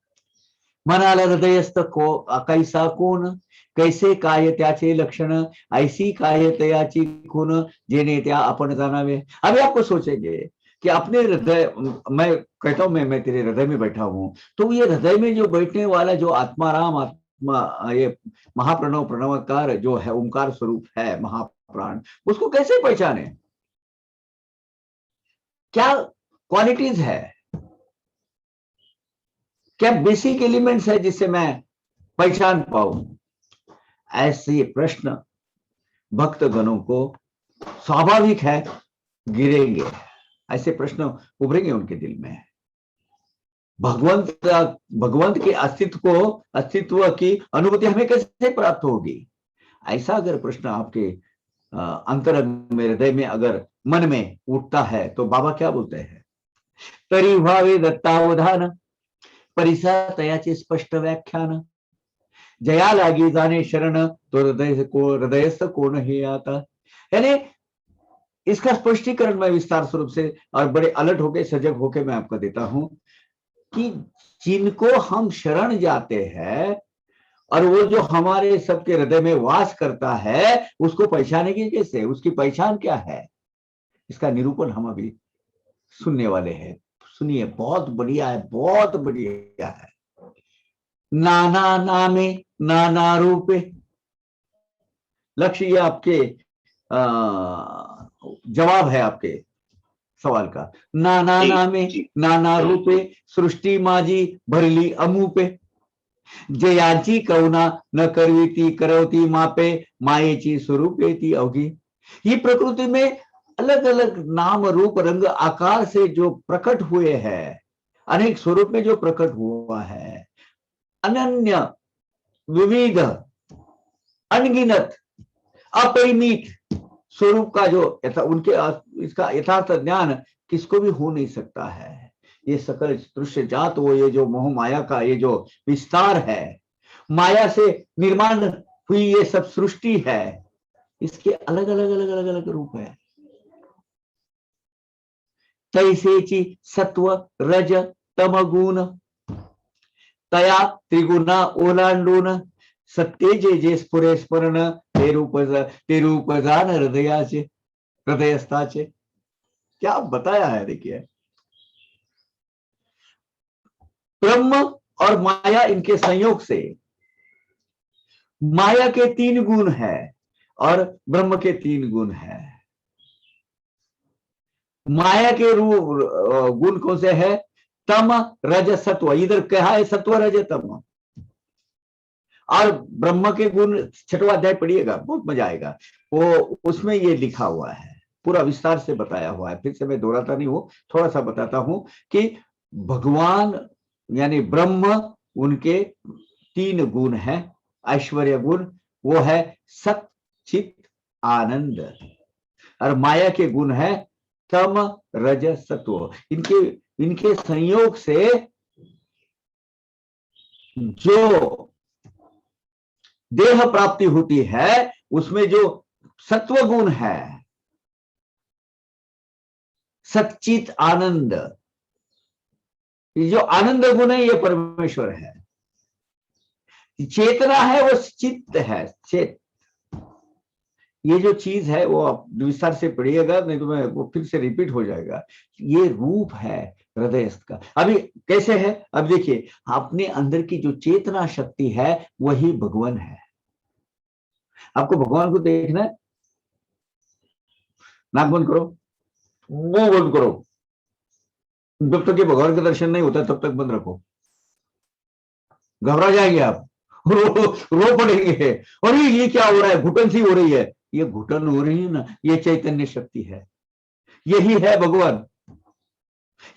मनाला हृदयस्थ को कैसा कोण, कैसे काय त्याचे लक्षण, ऐसी काय तयाची खून, जेने त्या आपण जानावे। अभी आपको सोचेंगे कि अपने हृदय, मैं कहता हूं मैं तेरे हृदय में बैठा हूं, तो ये हृदय में जो बैठने वाला जो आत्माराम, आत्मा, ये महाप्रणव प्रणवकार जो है, ओंकार स्वरूप है महाप्राण, उसको कैसे पहचाने? क्या क्वालिटीज है, क्या बेसिक एलिमेंट्स है जिससे मैं पहचान पाऊं? ऐसे प्रश्न भक्तगणों को स्वाभाविक है गिरेंगे, ऐसे प्रश्न उभरेंगे उनके दिल में। भगवंत के अस्तित्व की अनुभूति हमें कैसे प्राप्त होगी? ऐसा अगर प्रश्न आपके अंतरंग में, हृदय में अगर मन में उठता है तो बाबा क्या बोलते हैं, तरी भावे दत्तावधान परिसा तयाचे स्पष्ट व्याख्यान, जया लागी जाने शरण तो हृदयस्थ कोण हे आता। यानी इसका स्पष्टीकरण मैं विस्तार स्वरूप से और बड़े अलर्ट होके सजग होके मैं आपको देता हूं कि जिनको हम शरण जाते हैं और वो जो हमारे सबके हृदय में वास करता है उसको पहचानेंगे कैसे, उसकी पहचान क्या है, इसका निरूपण हम अभी सुनने वाले हैं। सुनिए, बहुत बढ़िया है, बहुत बढ़िया है। नाना नामे नाना रूपे, लक्ष्य ये आपके जवाब है आपके सवाल का। नाना नामे नाना रूपे सृष्टी माझी भरली अमूपे, जयाची कवना न करवीती करवती मापे, मायेची स्वरूपे ती अवघी। ये प्रकृति में अलग अलग नाम रूप रंग आकार से जो प्रकट हुए हैं, अनेक स्वरूप में जो प्रकट हुआ है, अनन्य विविध अनगिनत अपरिमित स्वरूप का जो उनके इसका यथार्थ ज्ञान किसको भी हो नहीं सकता है। ये सकल दृश्य जात वो ये जो मोह माया का ये जो विस्तार है, माया से निर्माण हुई ये सब सृष्टि है, इसके अलग अलग अलग अलग अलग रूप है। तैसेची सत्व रज तम गुण, तया त्रिगुणा ओलांडून, सत्य जे जे स्फुरे स्फुरण ते रूप जान हृदयाचे हृदयस्थाचे। क्या बताया है, देखिए ब्रह्म और माया इनके संयोग से, माया के 3 गुण है और ब्रह्म के 3 गुण है। माया के रूप गुण कौन से है, तम रज सत्व, इधर कहा है सत्व रज तम, और ब्रह्म के गुण 6वां अध्याय पढ़िएगा, बहुत मजा आएगा, वो उसमें ये लिखा हुआ है, पूरा विस्तार से बताया हुआ है। फिर से मैं दोहराता नहीं हूं, थोड़ा सा बताता हूं कि भगवान यानी ब्रह्म, उनके 3 गुण है, ऐश्वर्य गुण, वो है सत चित आनंद, और माया के गुण है तम रज सत्व। इनके संयोग से जो देह प्राप्ति होती है उसमें जो सत्व गुण है, सच्चित आनंद, ये जो आनंद गुण है ये परमेश्वर है। चेतना है वो चित्त है, चेत, ये जो चीज है वो आप विस्तार से पढ़िएगा, नहीं तो मैं वो फिर से रिपीट हो जाएगा। ये रूप है हृदयस्थ का। अभी कैसे है, अब देखिए, अपने अंदर की जो चेतना शक्ति है वही भगवान है। आपको भगवान को देखना है, नाक बंद करो, मुंह बंद करो, जब तक ये भगवान का दर्शन नहीं होता तब तक बंद रखो, घबरा जाएंगे आप, रो पड़ेंगे, और ये क्या हो रहा है, घुटन सी हो रही है, ये घुटन हो रही है ना, ये चैतन्य शक्ति है, यही है भगवान,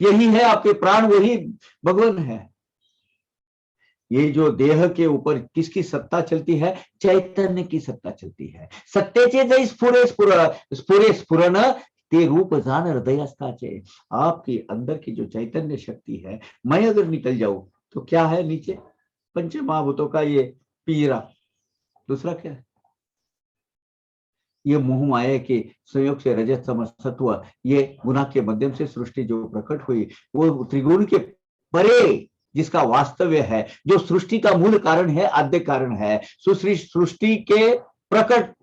यही है आपके प्राण, वही भगवान है। ये जो देह के ऊपर किसकी सत्ता चलती है, चैतन्य की सत्ता चलती है। सत्तेचे जय स्फुरे स्फुरे स्फुरन ते रूप जान हृदयस्थाचे। आपके अंदर की जो चैतन्य शक्ति है, मैं अगर निकल जाऊं तो क्या है नीचे, पंच महाभूतों का ये पीरा, दूसरा क्या है, ये मोह माया के संयोग से रजत तम सत्व, ये गुना के माध्यम से सृष्टि जो प्रकट हुई, वो त्रिगुण के परे जिसका वास्तव्य है, जो सृष्टि का मूल कारण है, आद्य कारण है, सृष्टि के प्रकट,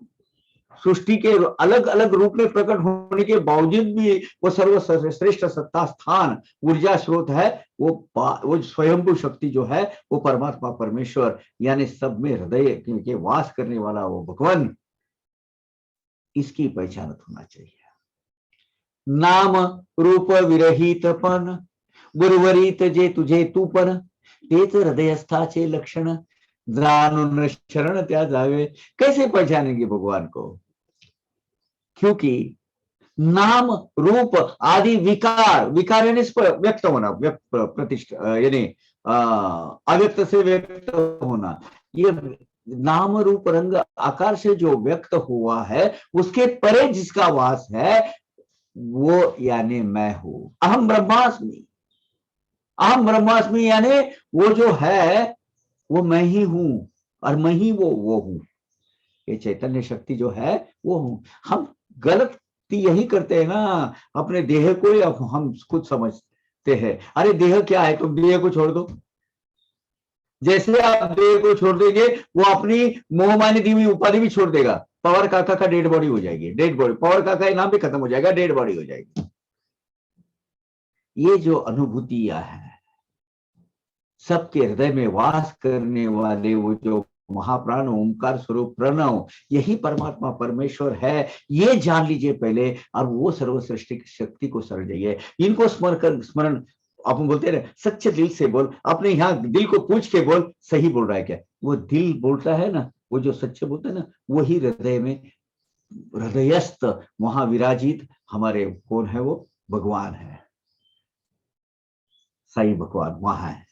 सृष्टि के अलग अलग रूप में प्रकट होने के बावजूद भी वो सर्वश्रेष्ठ सत्ता स्थान ऊर्जा स्रोत है, वो स्वयंभू शक्ति जो है वो परमात्मा परमेश्वर, यानी सब में हृदय के वास करने वाला वो भगवान, इसकी पहचान होना चाहिए। नाम रूप विरहितपन गुरुवरीत जे तुझे तू पण, तेच हृदयस्थाचे लक्षण जाणून शरण त्या जावे। कैसे पहचानेंगे भगवान को, क्योंकि नाम रूप आदि विकार, विकार यानी व्यक्त होना, प्रतिष्ठा यानी अव्यक्त से व्यक्त होना, ये नाम रूप रंग आकार से जो व्यक्त हुआ है उसके परे जिसका वास है, वो यानी मैं हूं। अहम ब्रह्मास्मि, अहम ब्रह्मास्मि यानी वो जो है वो मैं ही हूं, और मैं ही वो हूं। ये चैतन्य शक्ति जो है वो हूं। हम गलती यही करते हैं ना, अपने देह को या हम खुद समझते हैं अरे देह क्या है, तुम देह को छोड़ दो। जैसे आप देह को छोड़ देंगे, वो अपनी मोहमानी दी हुई उपाधि भी छोड़ देगा। पवर काका का डेड बॉडी हो जाएगी, डेड बॉडी, पवर काका का नाम भी खत्म हो जाएगा, डेड बॉडी हो जाएगी। ये जो अनुभूतियां है, सबके हृदय में वास करने वाले वो जो महाप्राण ओंकार स्वरूप प्रणव, यही परमात्मा परमेश्वर है, ये जान लीजिए पहले। और वो सर्वसृष्टि की शक्ति को सर जाइए, इनको स्मरण कर, स्मरण अपन बोलते हैं सच्चे दिल से बोल, अपने यहाँ दिल को पूछ के बोल सही बोल रहा है क्या। वो दिल बोलता है ना, वो जो सच्चे बोलते हैं ना, वही हृदय में, हृदयस्थ वहां विराजित हमारे कौन है, वो भगवान है, साई भगवान वहां है।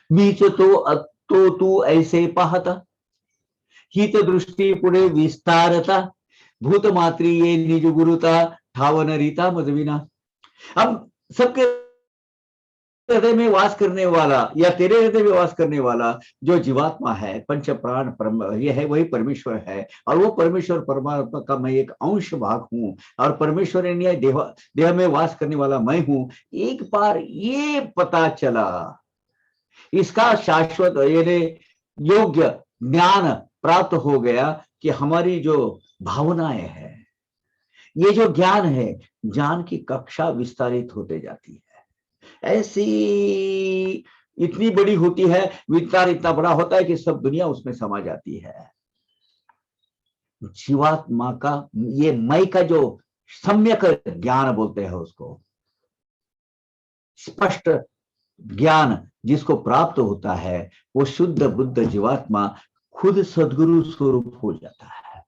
मीच तो तू ऐसे पाहता, हित दृष्टी पुढे विस्तारता, भूत मात्री ये निज गुरुता, ठावन रीता मदविना। अब सबके हृदय में वास करने वाला, या तेरे हृदय में वास करने वाला जो जीवात्मा है, पंच प्राण ये है, वही परमेश्वर है। और वो परमेश्वर परमात्मा का मैं एक अंश भाग हूं, और परमेश्वर देह में वास करने वाला मैं हूं। एक बार ये पता चला, इसका शाश्वत यानी योग्य ज्ञान प्राप्त हो गया कि हमारी जो भावनाएं हैं, ये जो ज्ञान है, ज्ञान की कक्षा विस्तारित होते जाती है, ऐसी इतनी बड़ी होती है, विस्तार इतना बड़ा होता है कि सब दुनिया उसमें समा जाती है। जीवात्मा का ये मय का जो सम्यक ज्ञान बोलते हैं उसको, स्पष्ट ज्ञान जिसको प्राप्त होता है, वो शुद्ध बुद्ध जीवात्मा खुद सद्गुरु स्वरूप हो जाता है।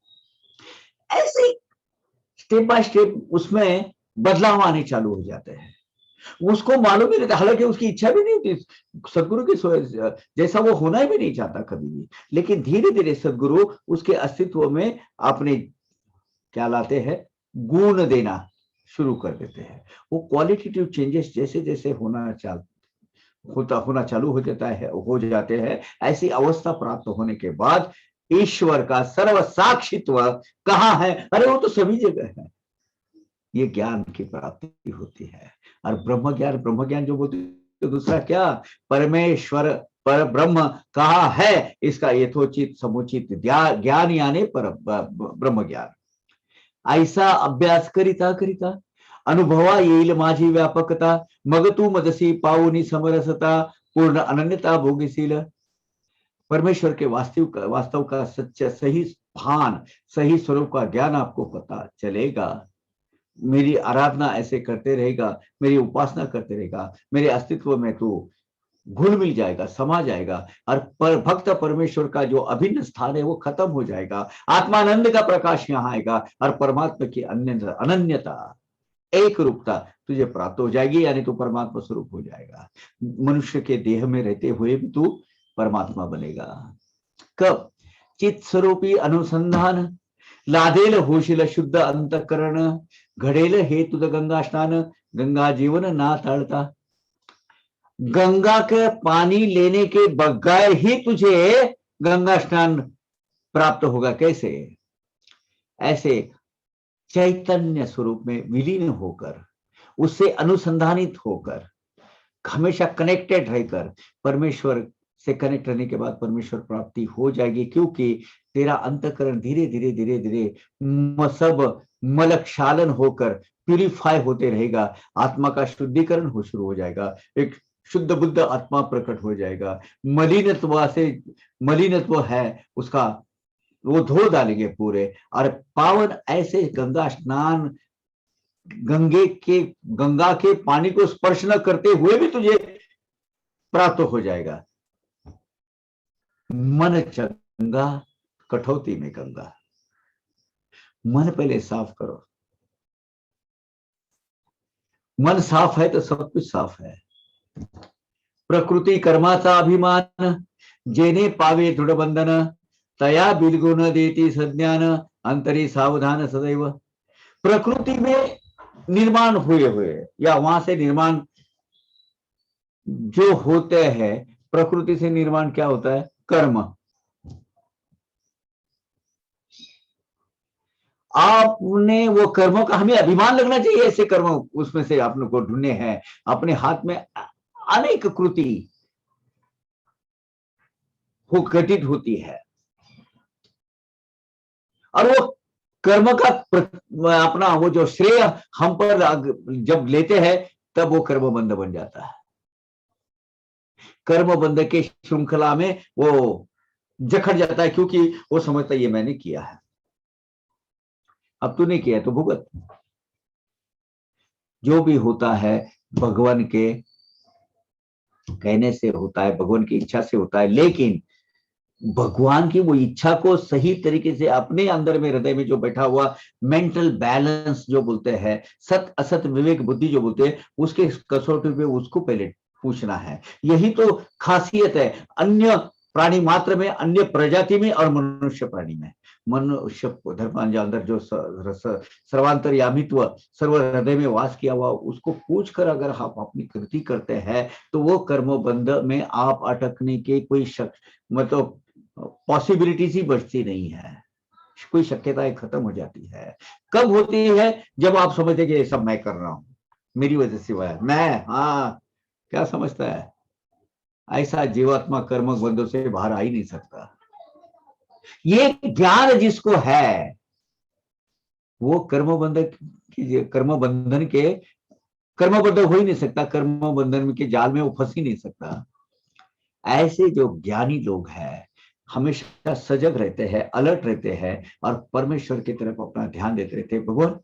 ऐसे स्टेप बाय स्टेप उसमें बदलाव आने चालू हो जाते हैं। उसको मालूम ही नहीं था, हालांकि उसकी इच्छा भी नहीं होती सदगुरु की जैसा, वो होना भी नहीं चाहता कभी भी। लेकिन धीरे धीरे सदगुरु उसके अस्तित्व में अपने क्या लाते हैं, गुण देना शुरू कर देते हैं। वो क्वालिटेटिव चेंजेस जैसे जैसे होना चालू हो जाता है, हो जाते हैं, ऐसी अवस्था प्राप्त होने के बाद ईश्वर का सर्व साक्षित्व कहाँ है, अरे वो तो सभी जगह है। ये ज्ञान की प्राप्ति होती है। और ब्रह्म ज्ञान जो बोलते तो दूसरा क्या, परमेश्वर पर ब्रह्म कहा है, इसका यथोचित समुचित ज्ञान यानी पर ब्रह्म ज्ञान। ऐसा अभ्यास करिता करिता अनुभवा येईल माझी व्यापकता, मग तू मदसी पाऊनी समरसता, पूर्ण अनन्यता भोगीशील। परमेश्वर के वास्तव का सच्चा सही भान, सही स्वरूप का ज्ञान आपको पता चलेगा। मेरी आराधना ऐसे करते रहेगा, मेरी उपासना करते रहेगा, मेरे अस्तित्व में तू घुल मिल जाएगा, समा जाएगा। और भक्त परमेश्वर का जो अभिन्न स्थान है वो खत्म हो जाएगा। आत्मानंद का प्रकाश यहाँ आएगा, और परमात्मा की अनन्यता, एक रूपता तुझे प्राप्त हो जाएगी, यानी तू परमात्मा स्वरूप हो जाएगा। मनुष्य के देह में रहते हुए भी तू परमात्मा बनेगा। कब? चित स्वरूपी अनुसंधान लादेल होशील शुद्ध अंतकरण, घडेल हेतु गंगा स्नान, गंगा जीवन ना ताड़ता। गंगा के पानी लेने के बगैर ही तुझे गंगा स्नान प्राप्त होगा। कैसे? ऐसे चैतन्य स्वरूप में विलीन होकर, उससे अनुसंधानित होकर, हमेशा कनेक्टेड रहकर, परमेश्वर से कनेक्ट रहने के बाद परमेश्वर प्राप्ति हो जाएगी। क्योंकि तेरा अंतकरण धीरे धीरे धीरे धीरे सब मल क्षालन होकर प्यूरिफाई होते रहेगा। आत्मा का शुद्धिकरण हो शुरू हो जाएगा, एक शुद्ध बुद्ध आत्मा प्रकट हो जाएगा। मलिनत्व है उसका वो धो डालेंगे पूरे। और पावन ऐसे गंगा स्नान, गंगा के पानी को स्पर्श न करते हुए भी तुझे प्राप्त हो जाएगा। मन चंगा कठौती में गंगा। मन पहले साफ करो, मन साफ है तो सब कुछ साफ है। प्रकृती कर्माचा अभिमान, जेने पावे दृढ बंधन, तया बिलगुण देती सज्ञान, अंतरी सावधान सदैव। प्रकृति में निर्माण हुए हुए या वहां से निर्माण जो होते हैं, प्रकृति से निर्माण क्या होता है? कर्म। आपने वो कर्मों का, हमें अभिमान लगना चाहिए, ऐसे कर्म उसमें से आप लोग को ढूंढने हैं। अपने हाथ में अनेक कृति वो घटित होती है, और वो कर्म का अपना वो जो श्रेय हम पर जब लेते हैं, तब वो कर्म बंध बन जाता है। कर्म बंध के श्रृंखला में वो जकड़ जाता है, क्योंकि वो समझता है ये मैंने किया है, अब तूने किया है तो भुगत। जो भी होता है भगवान के कहने से होता है, भगवान की इच्छा से होता है, लेकिन भगवान की वो इच्छा को सही तरीके से अपने अंदर में, हृदय में जो बैठा हुआ मेंटल बैलेंस जो बोलते हैं, सत असत विवेक बुद्धि जो बोलते हैं, उसके कसौटी पे उसको पहले पूछना है। यही तो खासियत है अन्य प्राणी मात्र में, अन्य प्रजाति में और मनुष्य प्राणी में। मनुष्य धर्म अंदर जो सर्वांतर्यामित्व सर्व हृदय में वास किया हुआ, उसको पूछ कर अगर आप अपनी कृति करते हैं, तो वो कर्मबंध में आप अटकने के कोई मतलब पॉसिबिलिटीज ही बचती नहीं है, कोई शक्यताएं खत्म हो जाती है। कब होती है? जब आप समझते कि ये सब मैं कर रहा हूं, मेरी वजह से हुआ है, मैं, हाँ, क्या समझता है? ऐसा जीवात्मा कर्म बंधों से बाहर आ ही नहीं सकता। ये ज्ञान जिसको है, वो कर्म बंधन के कर्मबद्ध हो ही नहीं सकता, कर्म बंधन के जाल में वो फंस ही नहीं सकता। ऐसे जो ज्ञानी लोग हैं, हमेशा सजग रहते हैं, अलर्ट रहते हैं, और परमेश्वर की तरफ अपना ध्यान देते रहते हैं। भगवान,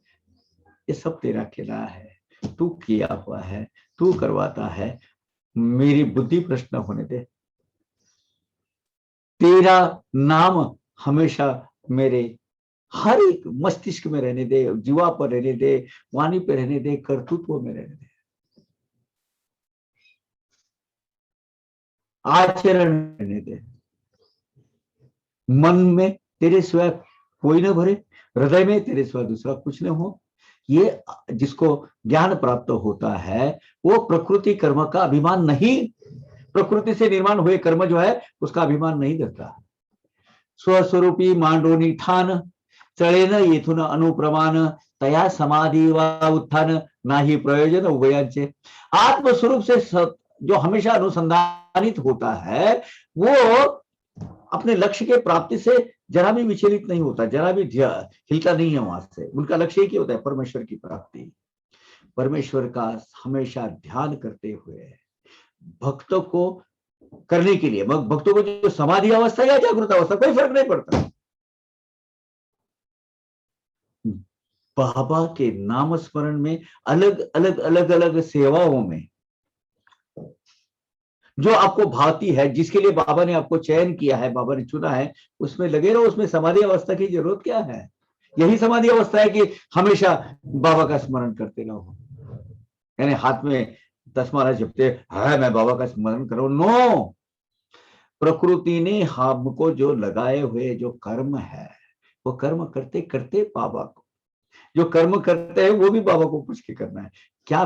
ये सब तेरा खेला है, तू किया हुआ है, तू करवाता है, मेरी बुद्धि भ्रष्ट न होने दे। तेरा नाम हमेशा मेरे हर एक मस्तिष्क में रहने दे, जीवा पर रहने दे, वाणी पर रहने दे, कर्तृत्व में रहने दे, आचरण रहने दे। मन में तेरे सिवा कोई न भरे, हृदय में तेरे सिवा दूसरा कुछ न हो। ये जिसको ज्ञान प्राप्त होता है, वो प्रकृति कर्म का अभिमान नहीं, प्रकृति से निर्माण हुए कर्म जो है उसका अभिमान नहीं करता। स्वस्वरूपी मांडोनी ठान चले न येथुन अनुप्रमाण, तया समाधि व उत्थान नाही प्रयोजन उभयांचे। आत्मस्वरूप से जो हमेशा अनुसंधानित होता है, वो अपने लक्ष्य के प्राप्ति से जरा भी विचलित नहीं होता, जरा भी हिलता नहीं है वहां से। उनका लक्ष्य ही क्या होता है? परमेश्वर की प्राप्ति, परमेश्वर का हमेशा ध्यान करते हुए भक्तों को करने के लिए, भक्तों को जो समाधि अवस्था या जागृत अवस्था, कोई फर्क नहीं पड़ता। बाबा के नाम स्मरण में, अलग अलग अलग अलग सेवाओं में जो आपको भाती है, जिसके लिए बाबा ने आपको चयन किया है, बाबा ने चुना है, उसमें लगे रहो। उसमें समाधि अवस्था की जरूरत क्या है? यही समाधि अवस्था है कि हमेशा बाबा का स्मरण करते रहो, यानी हाथ में 10 माला जपते है, मैं बाबा का स्मरण करो। नो, प्रकृति ने हमको जो लगाए हुए जो कर्म है, वो कर्म करते करते बाबा को, जो कर्म करते हैं वो भी बाबा को पूछ के करना है। क्या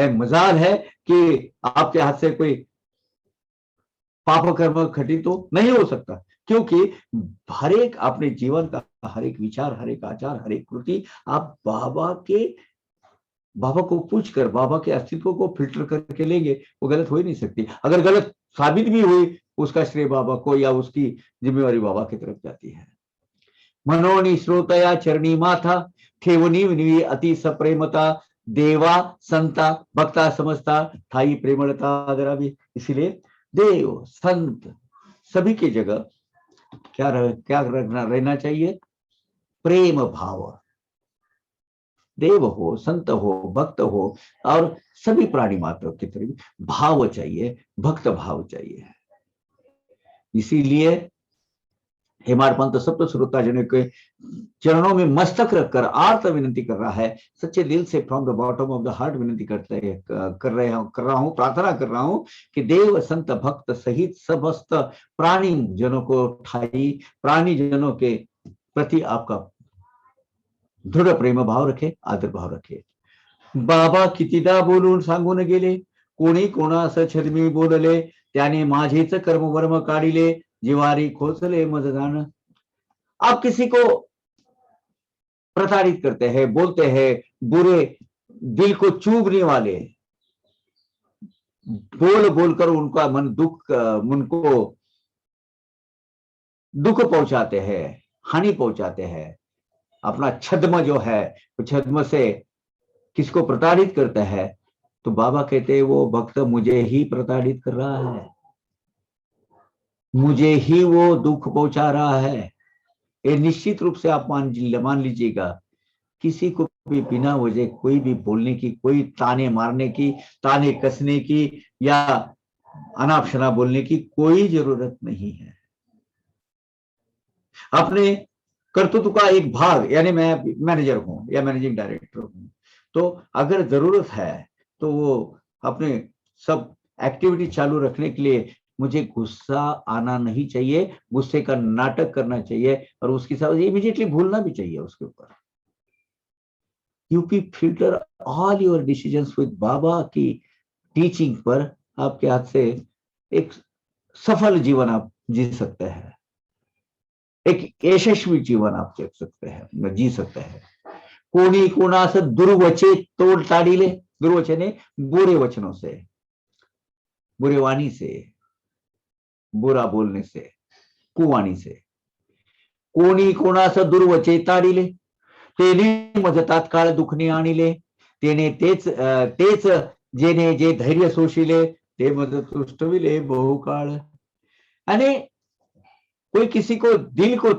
मजाल है कि आपके हाथ से कोई पाप कर्म घटित तो नहीं हो सकता, क्योंकि हर एक अपने जीवन का हर एक विचार, हर एक आचार, हर एक कृति आप बाबा को पूछकर, बाबा के अस्तित्व को फिल्टर करके लेंगे, वो गलत हो ही नहीं सकती। अगर गलत साबित भी हुई, उसका श्रेय बाबा को या उसकी जिम्मेवारी बाबा की तरफ जाती है। मनोनी श्रोतया चरणी माथा ठेवनी विनवी अति सप्रेमता, देवा संता भक्ता समझता थाई प्रेमलता आदरावी। इसीलिए देव संत सभी की जगह क्या रहना चाहिए? प्रेम भाव। देव हो, संत हो, भक्त हो, और सभी प्राणी मात्र की तरफ भाव चाहिए, भक्त भाव चाहिए। इसीलिए हेमाड पंत सप्त श्रोता जनों के चरणों में मस्तक रखकर आर्त विनती कर रहा है, सच्चे दिल से, from the bottom of the heart विनती कर रहा हूं, प्रार्थना कर रहा हूं कि देव संत भक्त सहित समस्त प्राणी जनों को ठाई, प्राणी जनों के प्रति आपका दृढ प्रेम भाव रखे, आदर भाव रखे. बाबा कितीदा बोलून सांगून गेले, कोणी कोणास छद्मी बोलले, त्याने माझेच कर्म वर्म काढिले, जिवारी खोचले मज जाण. आप किसी को प्रताड़ित करते हैं, बोलते हैं, बुरे दिल को चुभने वाले बोल बोलकर उनका मन को दुख पहुंचाते हैं, हानि पहुंचाते हैं. अपना छद्म जो है, वो छद्म से किसको प्रताड़ित करता है, तो बाबा कहते हैं वो भक्त मुझे ही प्रताड़ित कर रहा है, मुझे ही वो दुख पहुंचा रहा है. ये निश्चित रूप से आप मान लीजिएगा, किसी को भी बिना वजह कोई भी बोलने की, कोई ताने मारने की, ताने कसने की या अनाप शनाप बोलने की कोई जरूरत नहीं है. अपने कर्तृत्व का एक भाग, यानी मैं मैनेजर हूं या मैनेजिंग डायरेक्टर हूं, तो अगर जरूरत है तो वो अपने सब एक्टिविटी चालू रखने के लिए मुझे गुस्सा आना नहीं चाहिए, गुस्से का नाटक करना चाहिए और उसके साथ इमीडिएटली भूलना भी चाहिए उसके ऊपर. UP filter all your decisions with Baba की टीचिंग पर आपके हाथ से एक सफल जीवन आप जी सकते हैं, एक यशस्वी जीवन आप जी सकते हैं. कोणी कोणास दुर्वचे तोड ताडिले, दुर्वचने बुरे वचनों से, बुरे वाणी से, बुरा बोलने से, कुवाणी से. कोणी कोणास दुर्वचे ताडिले, तेने मज तात्काळ दुखणे आणिले, तेने तेच जेने जे धैर्य सोशिले, ते मज तुष्टविले बहुकाळ. यानी कोई किसी को दिल को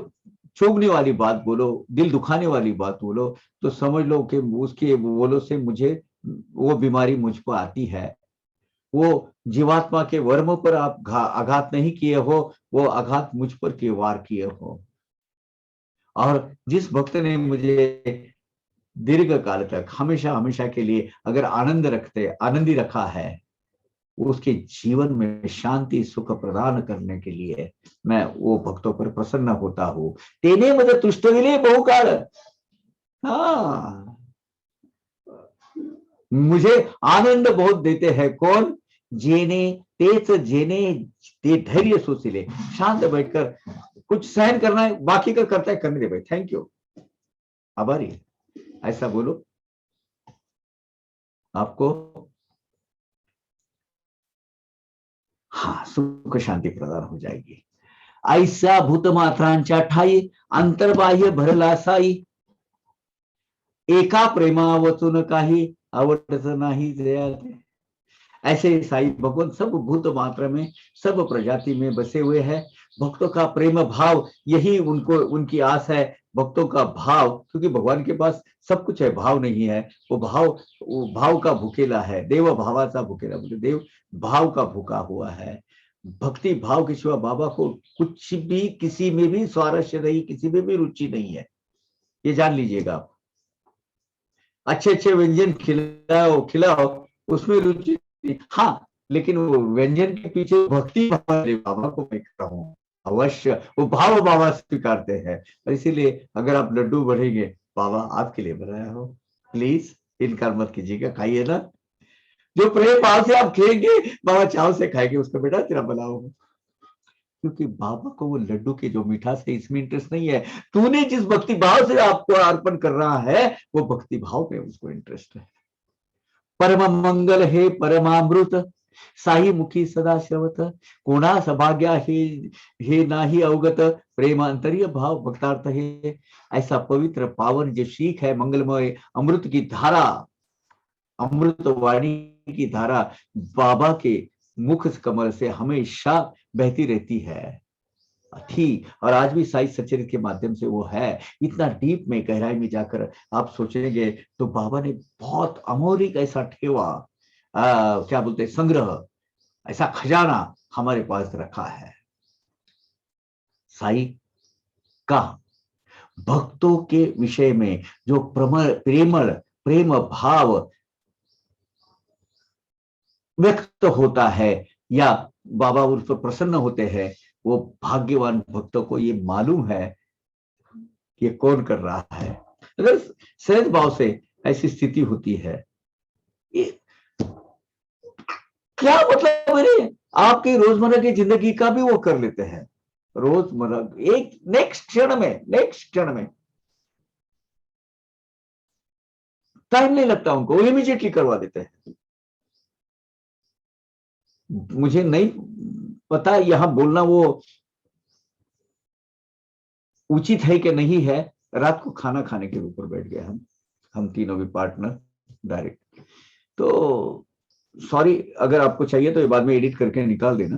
चुभने वाली बात बोलो, दिल दुखाने वाली बात बोलो, तो समझ लो कि उसके बोलो से मुझे वो बीमारी मुझ पर आती है. वो जीवात्मा के वर्म पर आप आघात नहीं किए हो, वो आघात मुझ पर के वार किए हो. और जिस भक्त ने मुझे दीर्घ काल तक हमेशा हमेशा के लिए अगर आनंदी रखा है, उसके जीवन में शांति सुख प्रदान करने के लिए मैं वो भक्तों पर प्रसन्न होता हूं. तेने मुझे तुष्टविले बहुकाल. हाँ, मुझे आनंद बहुत देते हैं. कौन? जेने ते धैर्य सोचिले, शांत बैठकर कुछ सहन करना है, बाकी का करता है, करने दे भाई, थैंक यू, आभारी, ऐसा बोलो, आपको हाँ सुख शांती प्रदान हो जाएगी. ऐसा भूतमात्रांच्या ठाई अंतर्बाह्य भरला साई, एका प्रेमा वचून काही आवडत नाही जयाते. ऐसे साई भगवान सब भूत मात्रा में, सब प्रजाति में बसे हुए हैं. भक्तों का प्रेम भाव, यही उनकी आस है. भक्तों का भाव, क्योंकि भगवान के पास सब कुछ है, भाव नहीं है. वो भाव का भूखेला है, देव भावाचा भूखेला, देव भाव का भूखा हुआ है. भक्ति भाव के सिवा बाबा को कुछ भी, किसी में भी स्वारस्य नहीं, किसी में भी रुचि नहीं है, ये जान लीजिएगा आप. अच्छे अच्छे व्यंजन खिलाओ उसमें रुचि, हाँ, लेकिन वो व्यंजन के पीछे भक्ति भाव बाबा को मैं कहता हूँ, अवश्य वो भाव बाबा स्वीकारते हैं. और इसीलिए अगर आप लड्डू बढ़ेंगे, बाबा आपके लिए बनाया हो, प्लीज इनकार मत कीजिएगा, खाइए ना. जो प्रेम भाव से आप खाएंगे, बाबा चाव से खाएंगे उसको, बेटा तेरा भला हो. क्योंकि बाबा को वो लड्डू की जो मिठास है इसमें इंटरेस्ट नहीं है. तूने जिस भक्ति भाव से आपको अर्पण कर रहा है, वो भक्ति भाव में उसको इंटरेस्ट है. परम मंगल हे परमामृत, साई मुखी सदा श्रवत, कोणा सभाग्या हे नाही अवगत, प्रेम अंतर्य भाव भक्तार्थ हे. ऐसा पवित्र पावन जो शीख है, मंगलमय अमृत की धारा, अमृत वाणी की धारा बाबा के मुख कमल से हमेशा बहती रहती है, थी, और आज भी साई सच्चरित्र के माध्यम से वो है. इतना डीप में, गहराई में जाकर आप सोचेंगे तो बाबा ने बहुत अमौलिक ऐसा ठेवा, क्या बोलते हैं, संग्रह, ऐसा खजाना हमारे पास रखा है. साई का भक्तों के विषय में जो प्रेम भाव व्यक्त होता है, या बाबा उस पर प्रसन्न होते हैं, वो भाग्यवान भक्तों को ये मालूम है कि कौन कर रहा है. अगर सहज भाव से ऐसी स्थिति होती है, ये क्या मतलब है, आपकी रोजमर्रा की जिंदगी का भी वो कर लेते हैं। रोजमर्रा एक नेक्स्ट क्षण में टाइम नहीं लगता उनको, वो इमीडिएटली करवा देते हैं। मुझे नहीं पता यहां बोलना वो उचित है कि नहीं है। रात को खाना खाने के ऊपर बैठ गए हम तीनों भी पार्टनर डायरेक्ट। तो सॉरी, अगर आपको चाहिए तो ये बाद में एडिट करके निकाल देना।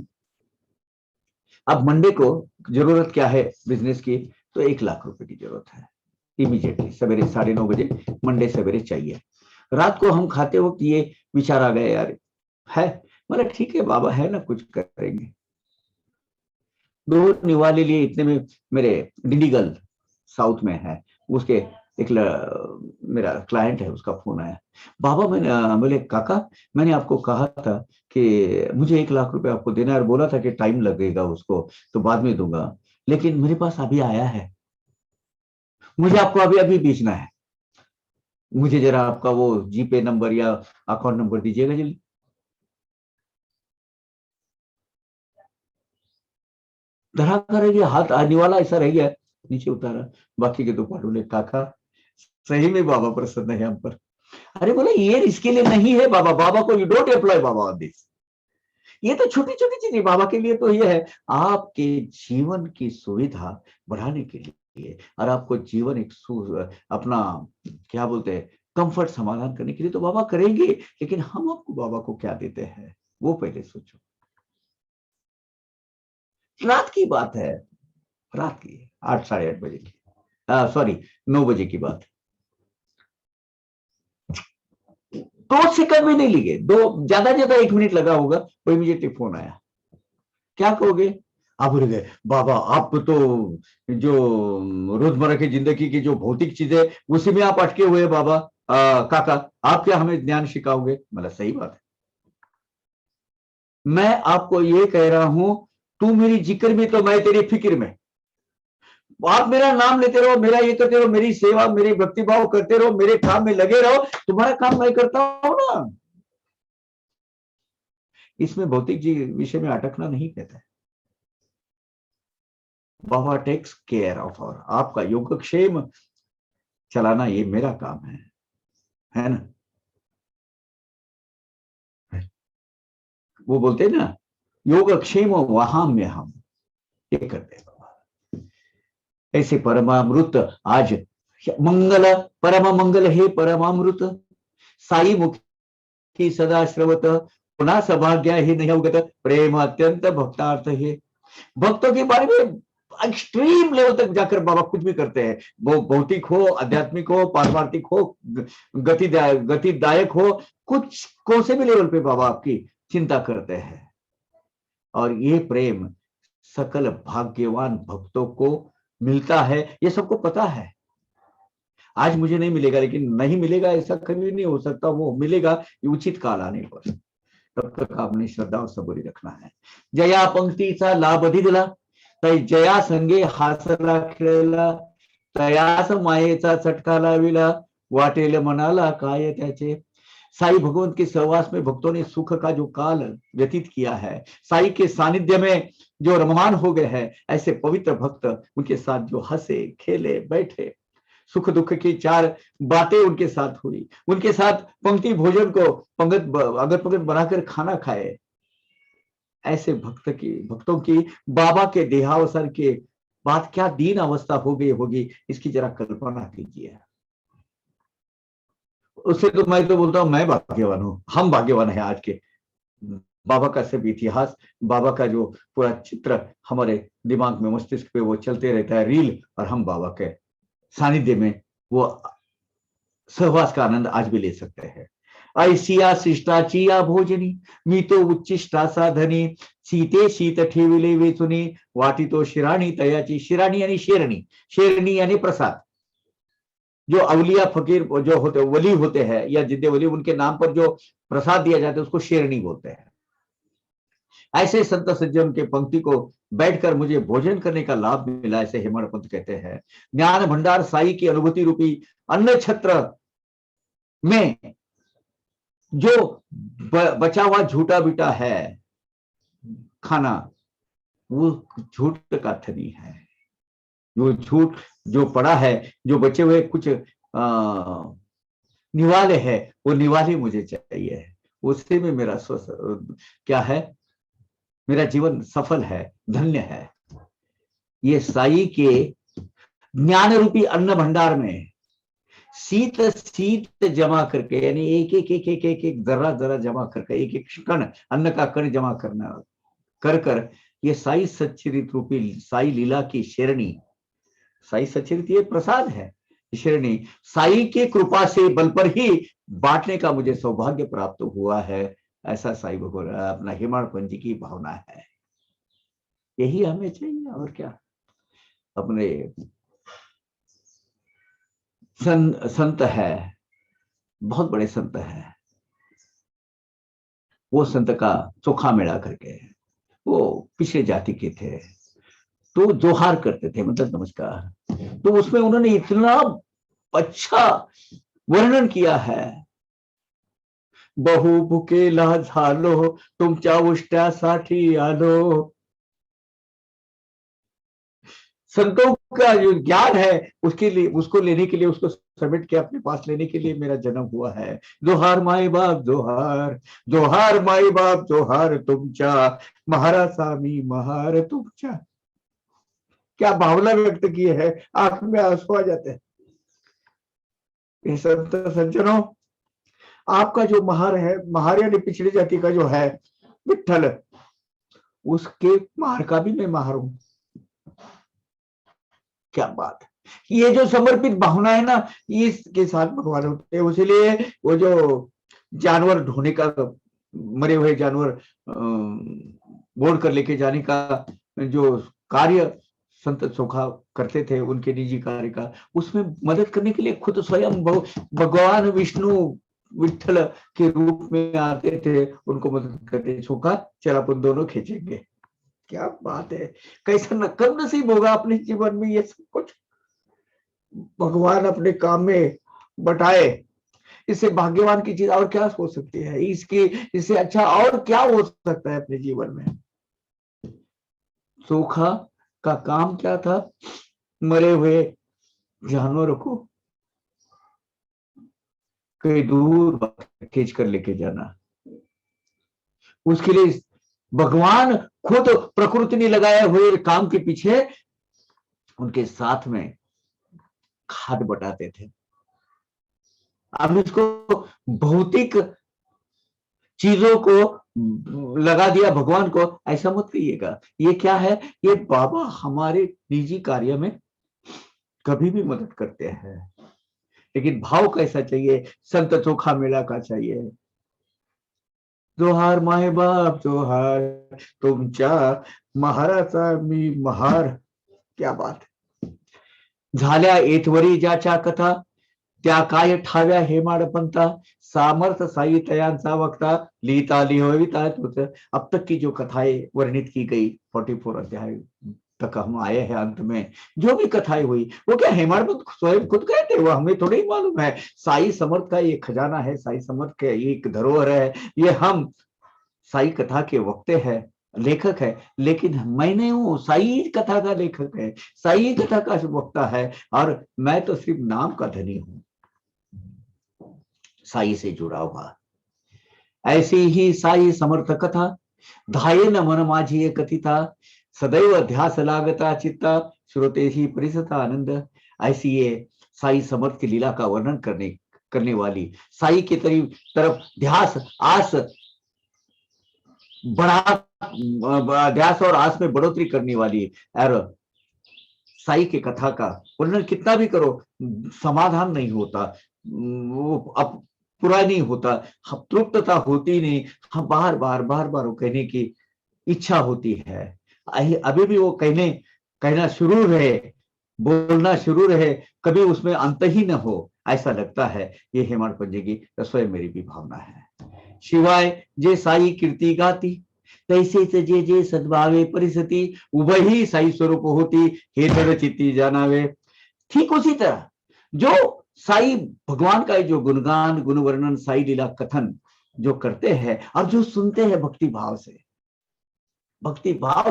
अब मंडे को जरूरत क्या है बिजनेस की, तो 1 लाख रुपए की जरूरत है इमीडिएटली, सवेरे 9:30 बजे मंडे सवेरे चाहिए। रात को हम खाते वक्त ये विचार आ गए, यार है, मतलब ठीक है बाबा है ना, कुछ करेंगे। 2 निवाले लिए इतने में मेरे डिंडीगल साउथ में है, उसके एक मेरा क्लाइंट है, उसका फोन आया। बाबा मैंने बोले काका, मैंने आपको कहा था कि मुझे 1 लाख रुपए आपको देना है, और बोला था कि टाइम लगेगा उसको तो बाद में दूंगा, लेकिन मेरे पास अभी आया है, मुझे आपको अभी अभी बेचना है, मुझे जरा आपका वो जीपे नंबर या अकाउंट नंबर दीजिएगा जल्दी। धरा करेंगे, हाथ आने वाला ऐसा रह गया, नीचे उतारा। बाकी के 2 पाटोले, काका सही में बाबा प्रसन्न है हम पर। अरे बोले ये इसके लिए नहीं है बाबा, बाबा को यू डोंट एम्प्लॉय बाबा ऑन दिस। ये तो छोटी छोटी चीजें बाबा के लिए, तो ये है आपके जीवन की सुविधा बढ़ाने के लिए, और आपको जीवन एक अपना क्या बोलते हैं कंफर्ट समाधान करने के लिए तो बाबा करेंगे, लेकिन हम आपको बाबा को क्या देते हैं वो पहले सोचो। रात की बात है, रात की 8 8:30 बजे की, सॉरी 9 बजे की बात। 2 सेकंड में नहीं लिए, ज्यादा 1 मिनट लगा होगा, वो इमीडिएटली फोन आया। क्या कहोगे आप? बोले गए बाबा आप तो जो रोजमर्रा की जिंदगी की जो भौतिक चीजें उसी में आप अटके हुए बाबा, काका आप क्या हमें ज्ञान सिखाओगे? मतलब सही बात है, मैं आपको ये कह रहा हूं, तू मेरी जिक्र में तो मैं तेरी फिक्र में। आप मेरा नाम लेते रहो, मेरा ये करते रहो, मेरी सेवा मेरी भक्तिभाव करते रहो, मेरे काम में लगे रहो, तुम्हारा काम मैं करता हूं ना। इसमें भौतिक जी विषय में अटकना नहीं कहता है। बाबा टेक्स केयर ऑफ, और आपका योगक्षेम चलाना ये मेरा काम है ना। वो बोलते हैं ना, योगक्षेम वहां में हम ये करते हैं बाबा। ऐसे परमामृत आज मंगल, परम मंगल हे परमामृत, साई मुखी सदा श्रवत, पुनः सौभाग्य ही नहीं अवगत, प्रेम अत्यंत भक्तार्थ है। भक्तों के बारे में एक्सट्रीम लेवल तक जाकर बाबा कुछ भी करते हैं, वो भौतिक हो, आध्यात्मिक हो, पारमार्थिक हो, गतिदायक हो, कुछ कौन से भी लेवल पे बाबा आपकी चिंता करते हैं। और ये प्रेम सकल भाग्यवान भक्तों को मिलता है, ये सबको पता है। आज मुझे नहीं मिलेगा, लेकिन नहीं मिलेगा ऐसा कभी नहीं हो सकता, वो मिलेगा उचित काल आने पर। तब तक आपने श्रद्धा और सबुरी रखना है। जया पंक्तीचा लाभ दिला, तै जया संगे हासला खेळला, तयास मायेचा चटका लाविला, वाटेल मनाला काय त्याचे। साई भगवंत के सहवास में भक्तों ने सुख का जो काल व्यतीत किया है, साई के सानिध्य में जो रममान हो गए हैं, ऐसे पवित्र भक्त उनके साथ जो हंसे खेले बैठे, सुख दुख की 4 बातें उनके साथ हुई, उनके साथ पंक्ति भोजन को अगर पंगत बनाकर खाना खाए, ऐसे भक्तों की बाबा के देहावसान के बाद क्या दीन अवस्था हो गई होगी, इसकी जरा कल्पना कीजिए। उससे तो मैं तो बोलता हूं मैं भाग्यवान हूं, हम भाग्यवान हैं आज के। बाबा का सब इतिहास, बाबा का जो पूरा चित्र हमारे दिमाग में मस्तिष्क पे वो चलते रहता है रील, और हम बाबा के सानिध्य में वो सहवास का आनंद आज भी ले सकते हैं। ऐसिया शिष्टाची या भोजनी, मी तो उच्चिष्टा साधनी, सीते शीत ठेविले वेचुनी, वाटी तो शिराणी तयाची। शिराणी यानी शेरणी, शेरणी यानी प्रसाद। जो अवलिया फकीर जो होते वली होते हैं या जिद्दे वली, उनके नाम पर जो प्रसाद दिया जाता है उसको शेरणी बोलते हैं। ऐसे संत सज्जन के पंक्ति को बैठकर मुझे भोजन करने का लाभ मिला, ऐसे हेमड़ पंत कहते हैं। ज्ञान भंडार साई की अनुभूति रूपी अन्न छत्र में जो बचा हुआ झूठा बीटा है खाना, वो झूठ का नहीं है। जो झूठ जो पड़ा है, जो बचे हुए कुछ निवाले है, वो निवाले मुझे चाहिए। उससे में मेरा क्या है, मेरा जीवन सफल है, धन्य है। ये साई के ज्ञान रूपी अन्न भंडार में शीत शीत जमा करके, यानी एक एक एक एक एक एक जरा जरा जमा करके, एक एक कण अन्न का कण जमा करना कर कर, ये साई सच्चरित रूपी साई लीला की शेरणी, साई सच्चरित ये प्रसाद है, शेरणी साई की कृपा से बल पर ही बांटने का मुझे सौभाग्य प्राप्त हुआ है। ऐसा साई भगवान अपना हेमाड़ पंजी की भावना है। यही हमें चाहिए और क्या। अपने संत है, बहुत बड़े संत है, वो संत का चोखा मेला करके, वो पिछले जाति के थे, तो जोहार करते थे, मतलब नमस्कार। तो उसमें उन्होंने इतना अच्छा वर्णन किया है, बहु भुकेला झालो तुमच्या उष्ट्यासाठी आलो। संतों का जो ज्ञान है उसके लिए, उसको लेने के लिए, उसको समेट के अपने पास लेने के लिए मेरा जन्म हुआ है। जोहार माई बाप जोहार, जोहार माई बाप जोहार तुमच्या, महाराज स्वामी महार तुमच्या। क्या भावना व्यक्त की है, आंख में आंसू आ जाते हैं। ये संत सज्जनों, आपका जो महार है, महार यानी पिछड़ी जाति का जो है विठल, उसके महार का भी मैं महार हूं। क्या बात है। ये जो समर्पित भावना है ना, इसके साथ भगवान होते हैं। इसलिए वो जो जानवर ढोने का, मरे हुए जानवर बोल कर लेके जाने का जो कार्य संत चोखा करते थे, उनके निजी कार्य का, उसमें मदद करने के लिए खुद स्वयं भगवान विष्णु विठल के रूप में आते थे, उनको मदद करते। चोखा चल अपन दोनों खींचेंगे। क्या बात है, कैसा न कब नसीब होगा अपने जीवन में ये सब कुछ भगवान अपने काम में बटाए। इससे भाग्यवान की चीज और क्या हो सकती है, इसकी इससे अच्छा और क्या हो सकता है अपने जीवन में। चोखा का काम क्या था, मरे हुए जानवरों को कहीं दूर खींच कर लेके जाना। उसके लिए भगवान खुद प्रकृति ने लगाए हुए काम के पीछे उनके साथ में खाद बटाते थे। अब इसको भौतिक चीजों को लगा दिया भगवान को, ऐसा मत कहिएगा। ये क्या है, ये बाबा हमारे निजी कार्य में कभी भी मदद करते हैं, लेकिन भाव कैसा चाहिए, संत चोखा मेला का चाहिए। जोहार माय बाप जोहार तुमच्या, महाराचा मी महार। क्या बात है। झाल्या एथवरी ज्याच्या कथा, त्या काय ठाव्या हेमाडपंथा, सामर्थ साई तयांचा वक्ता, लिहिता लिहविता तुझ। अब तक की जो कथाएं वर्णित की गई, 44 अध्याय तक हम आए हैं। अंत में जो भी कथाएं हुई वो क्या हेमाडपंत स्वयं खुद कहते, वो हमें थोड़ी ही मालूम है। साई समर्थ का ये खजाना है, साई समर्थ का ये एक धरोहर है। ये हम साई कथा के वक्ते हैं, लेखक है, लेकिन मैं नहीं हूं, साई कथा का लेखक है, साई कथा का वक्ता है, और मैं तो सिर्फ नाम का धनी हूं, साई से जुड़ा हुआ। ऐसी ही साई समर्थ कथा धायेन मन माझी कथिता, सदैव ध्यास लागता चित्ता, श्रोते ही परिसता आनंद। ऐसी ये साई समर्थ की लीला का वर्णन करने वाली, साई की तरफ ध्यास आस बढ़ा, ध्यास और आस में बढ़ोतरी करने वाली, और साई की कथा का वर्णन कितना भी करो समाधान नहीं होता, वो अब पूरा नहीं होता, तृप्तता होती नहीं। हम बार बार वो कहने की इच्छा होती है, अभी भी वो कहना शुरू रहे, बोलना शुरू रहे, कभी उसमें अंत ही न हो, ऐसा लगता है। ये हेमाड़ पंजे की स्वयं मेरी भी भावना है। शिवाय जे साई कीर्ति गाती, तैसेच जे जे सद्भावे परिस्थिति उभयही साई स्वरूप होती, हे दृढ़ चित्ती जानावे। ठीक उसी तरह जो साई भगवान का जो गुणगान गुण वर्णन साई लीला कथन जो करते हैं और जो सुनते हैं भक्ति भाव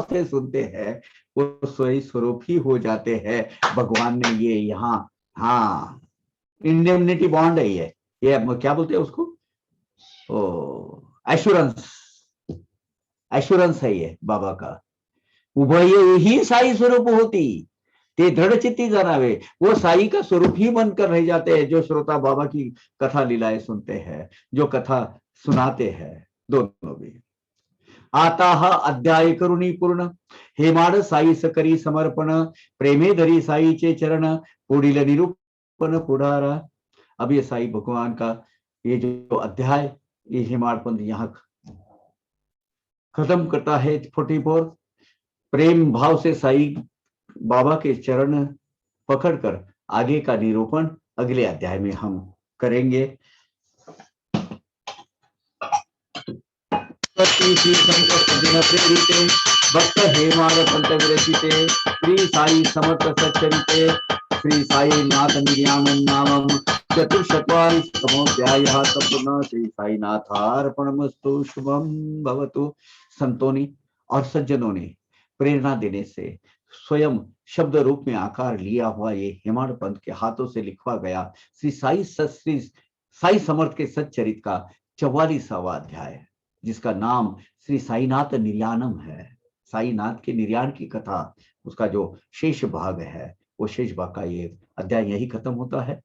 से सुनते हैं, वो स्वयं स्वरूप ही हो जाते हैं। भगवान ने ये यहाँ, हाँ, इंडेमनिटी बॉन्ड है ये क्या बोलते हैं उसको, ओ एश्योरेंस है ये बाबा का। उभय ही साई स्वरूप होती, ते दृढ़ चित्ती जानावे। वो साई का स्वरूप ही बनकर रह जाते हैं जो श्रोता बाबा की कथा लीलाएं सुनते हैं, जो कथा सुनाते हैं, दोनों भी। आता अध्याय करुणी पूर्ण, हेमाड साई सकरी समर्पण, प्रेमे धरी साईचे चरण, पुढील निरूपण पुढारा। अब ये साई भगवान का ये जो अध्याय, ये हेमाड पंथ यहाँ खत्म करता है 44। प्रेम भाव से साई बाबा के चरण पकड़कर आगे का निरूपण अगले अध्याय में हम करेंगे। श्री प्रेरिते भक्त हेमाड पंथ विरचिते, श्री साई समर्थ सच्चरिते, श्री साई नाथ निर्यामन नामम चतुर्शतवारिशतमोऽध्यायः संपूर्ण। श्री साई नाथार्पणमस्तु। शुभम भवतु। संतों ने और सज्जनों ने प्रेरणा देने से स्वयं शब्द रूप में आकार लिया हुआ ये हेमाड पंथ के हाथों से लिखवा गया श्री साई समर्थ के सच्चरित का 44वां अध्याय, जिसका नाम श्री साईनाथ निर्याणम है। साईनाथ के निर्याण की कथा, उसका जो शेष भाग है, वो शेष भाग का ये अध्याय यही खत्म होता है।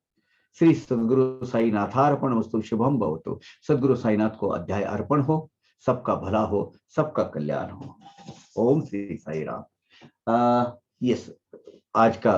श्री सदगुरु साईनाथार्पण वस्तु। शुभम भवतु। सदगुरु साईनाथ को अध्याय अर्पण हो, सबका भला हो, सबका कल्याण हो। ओम श्री साई राम। यस, आज का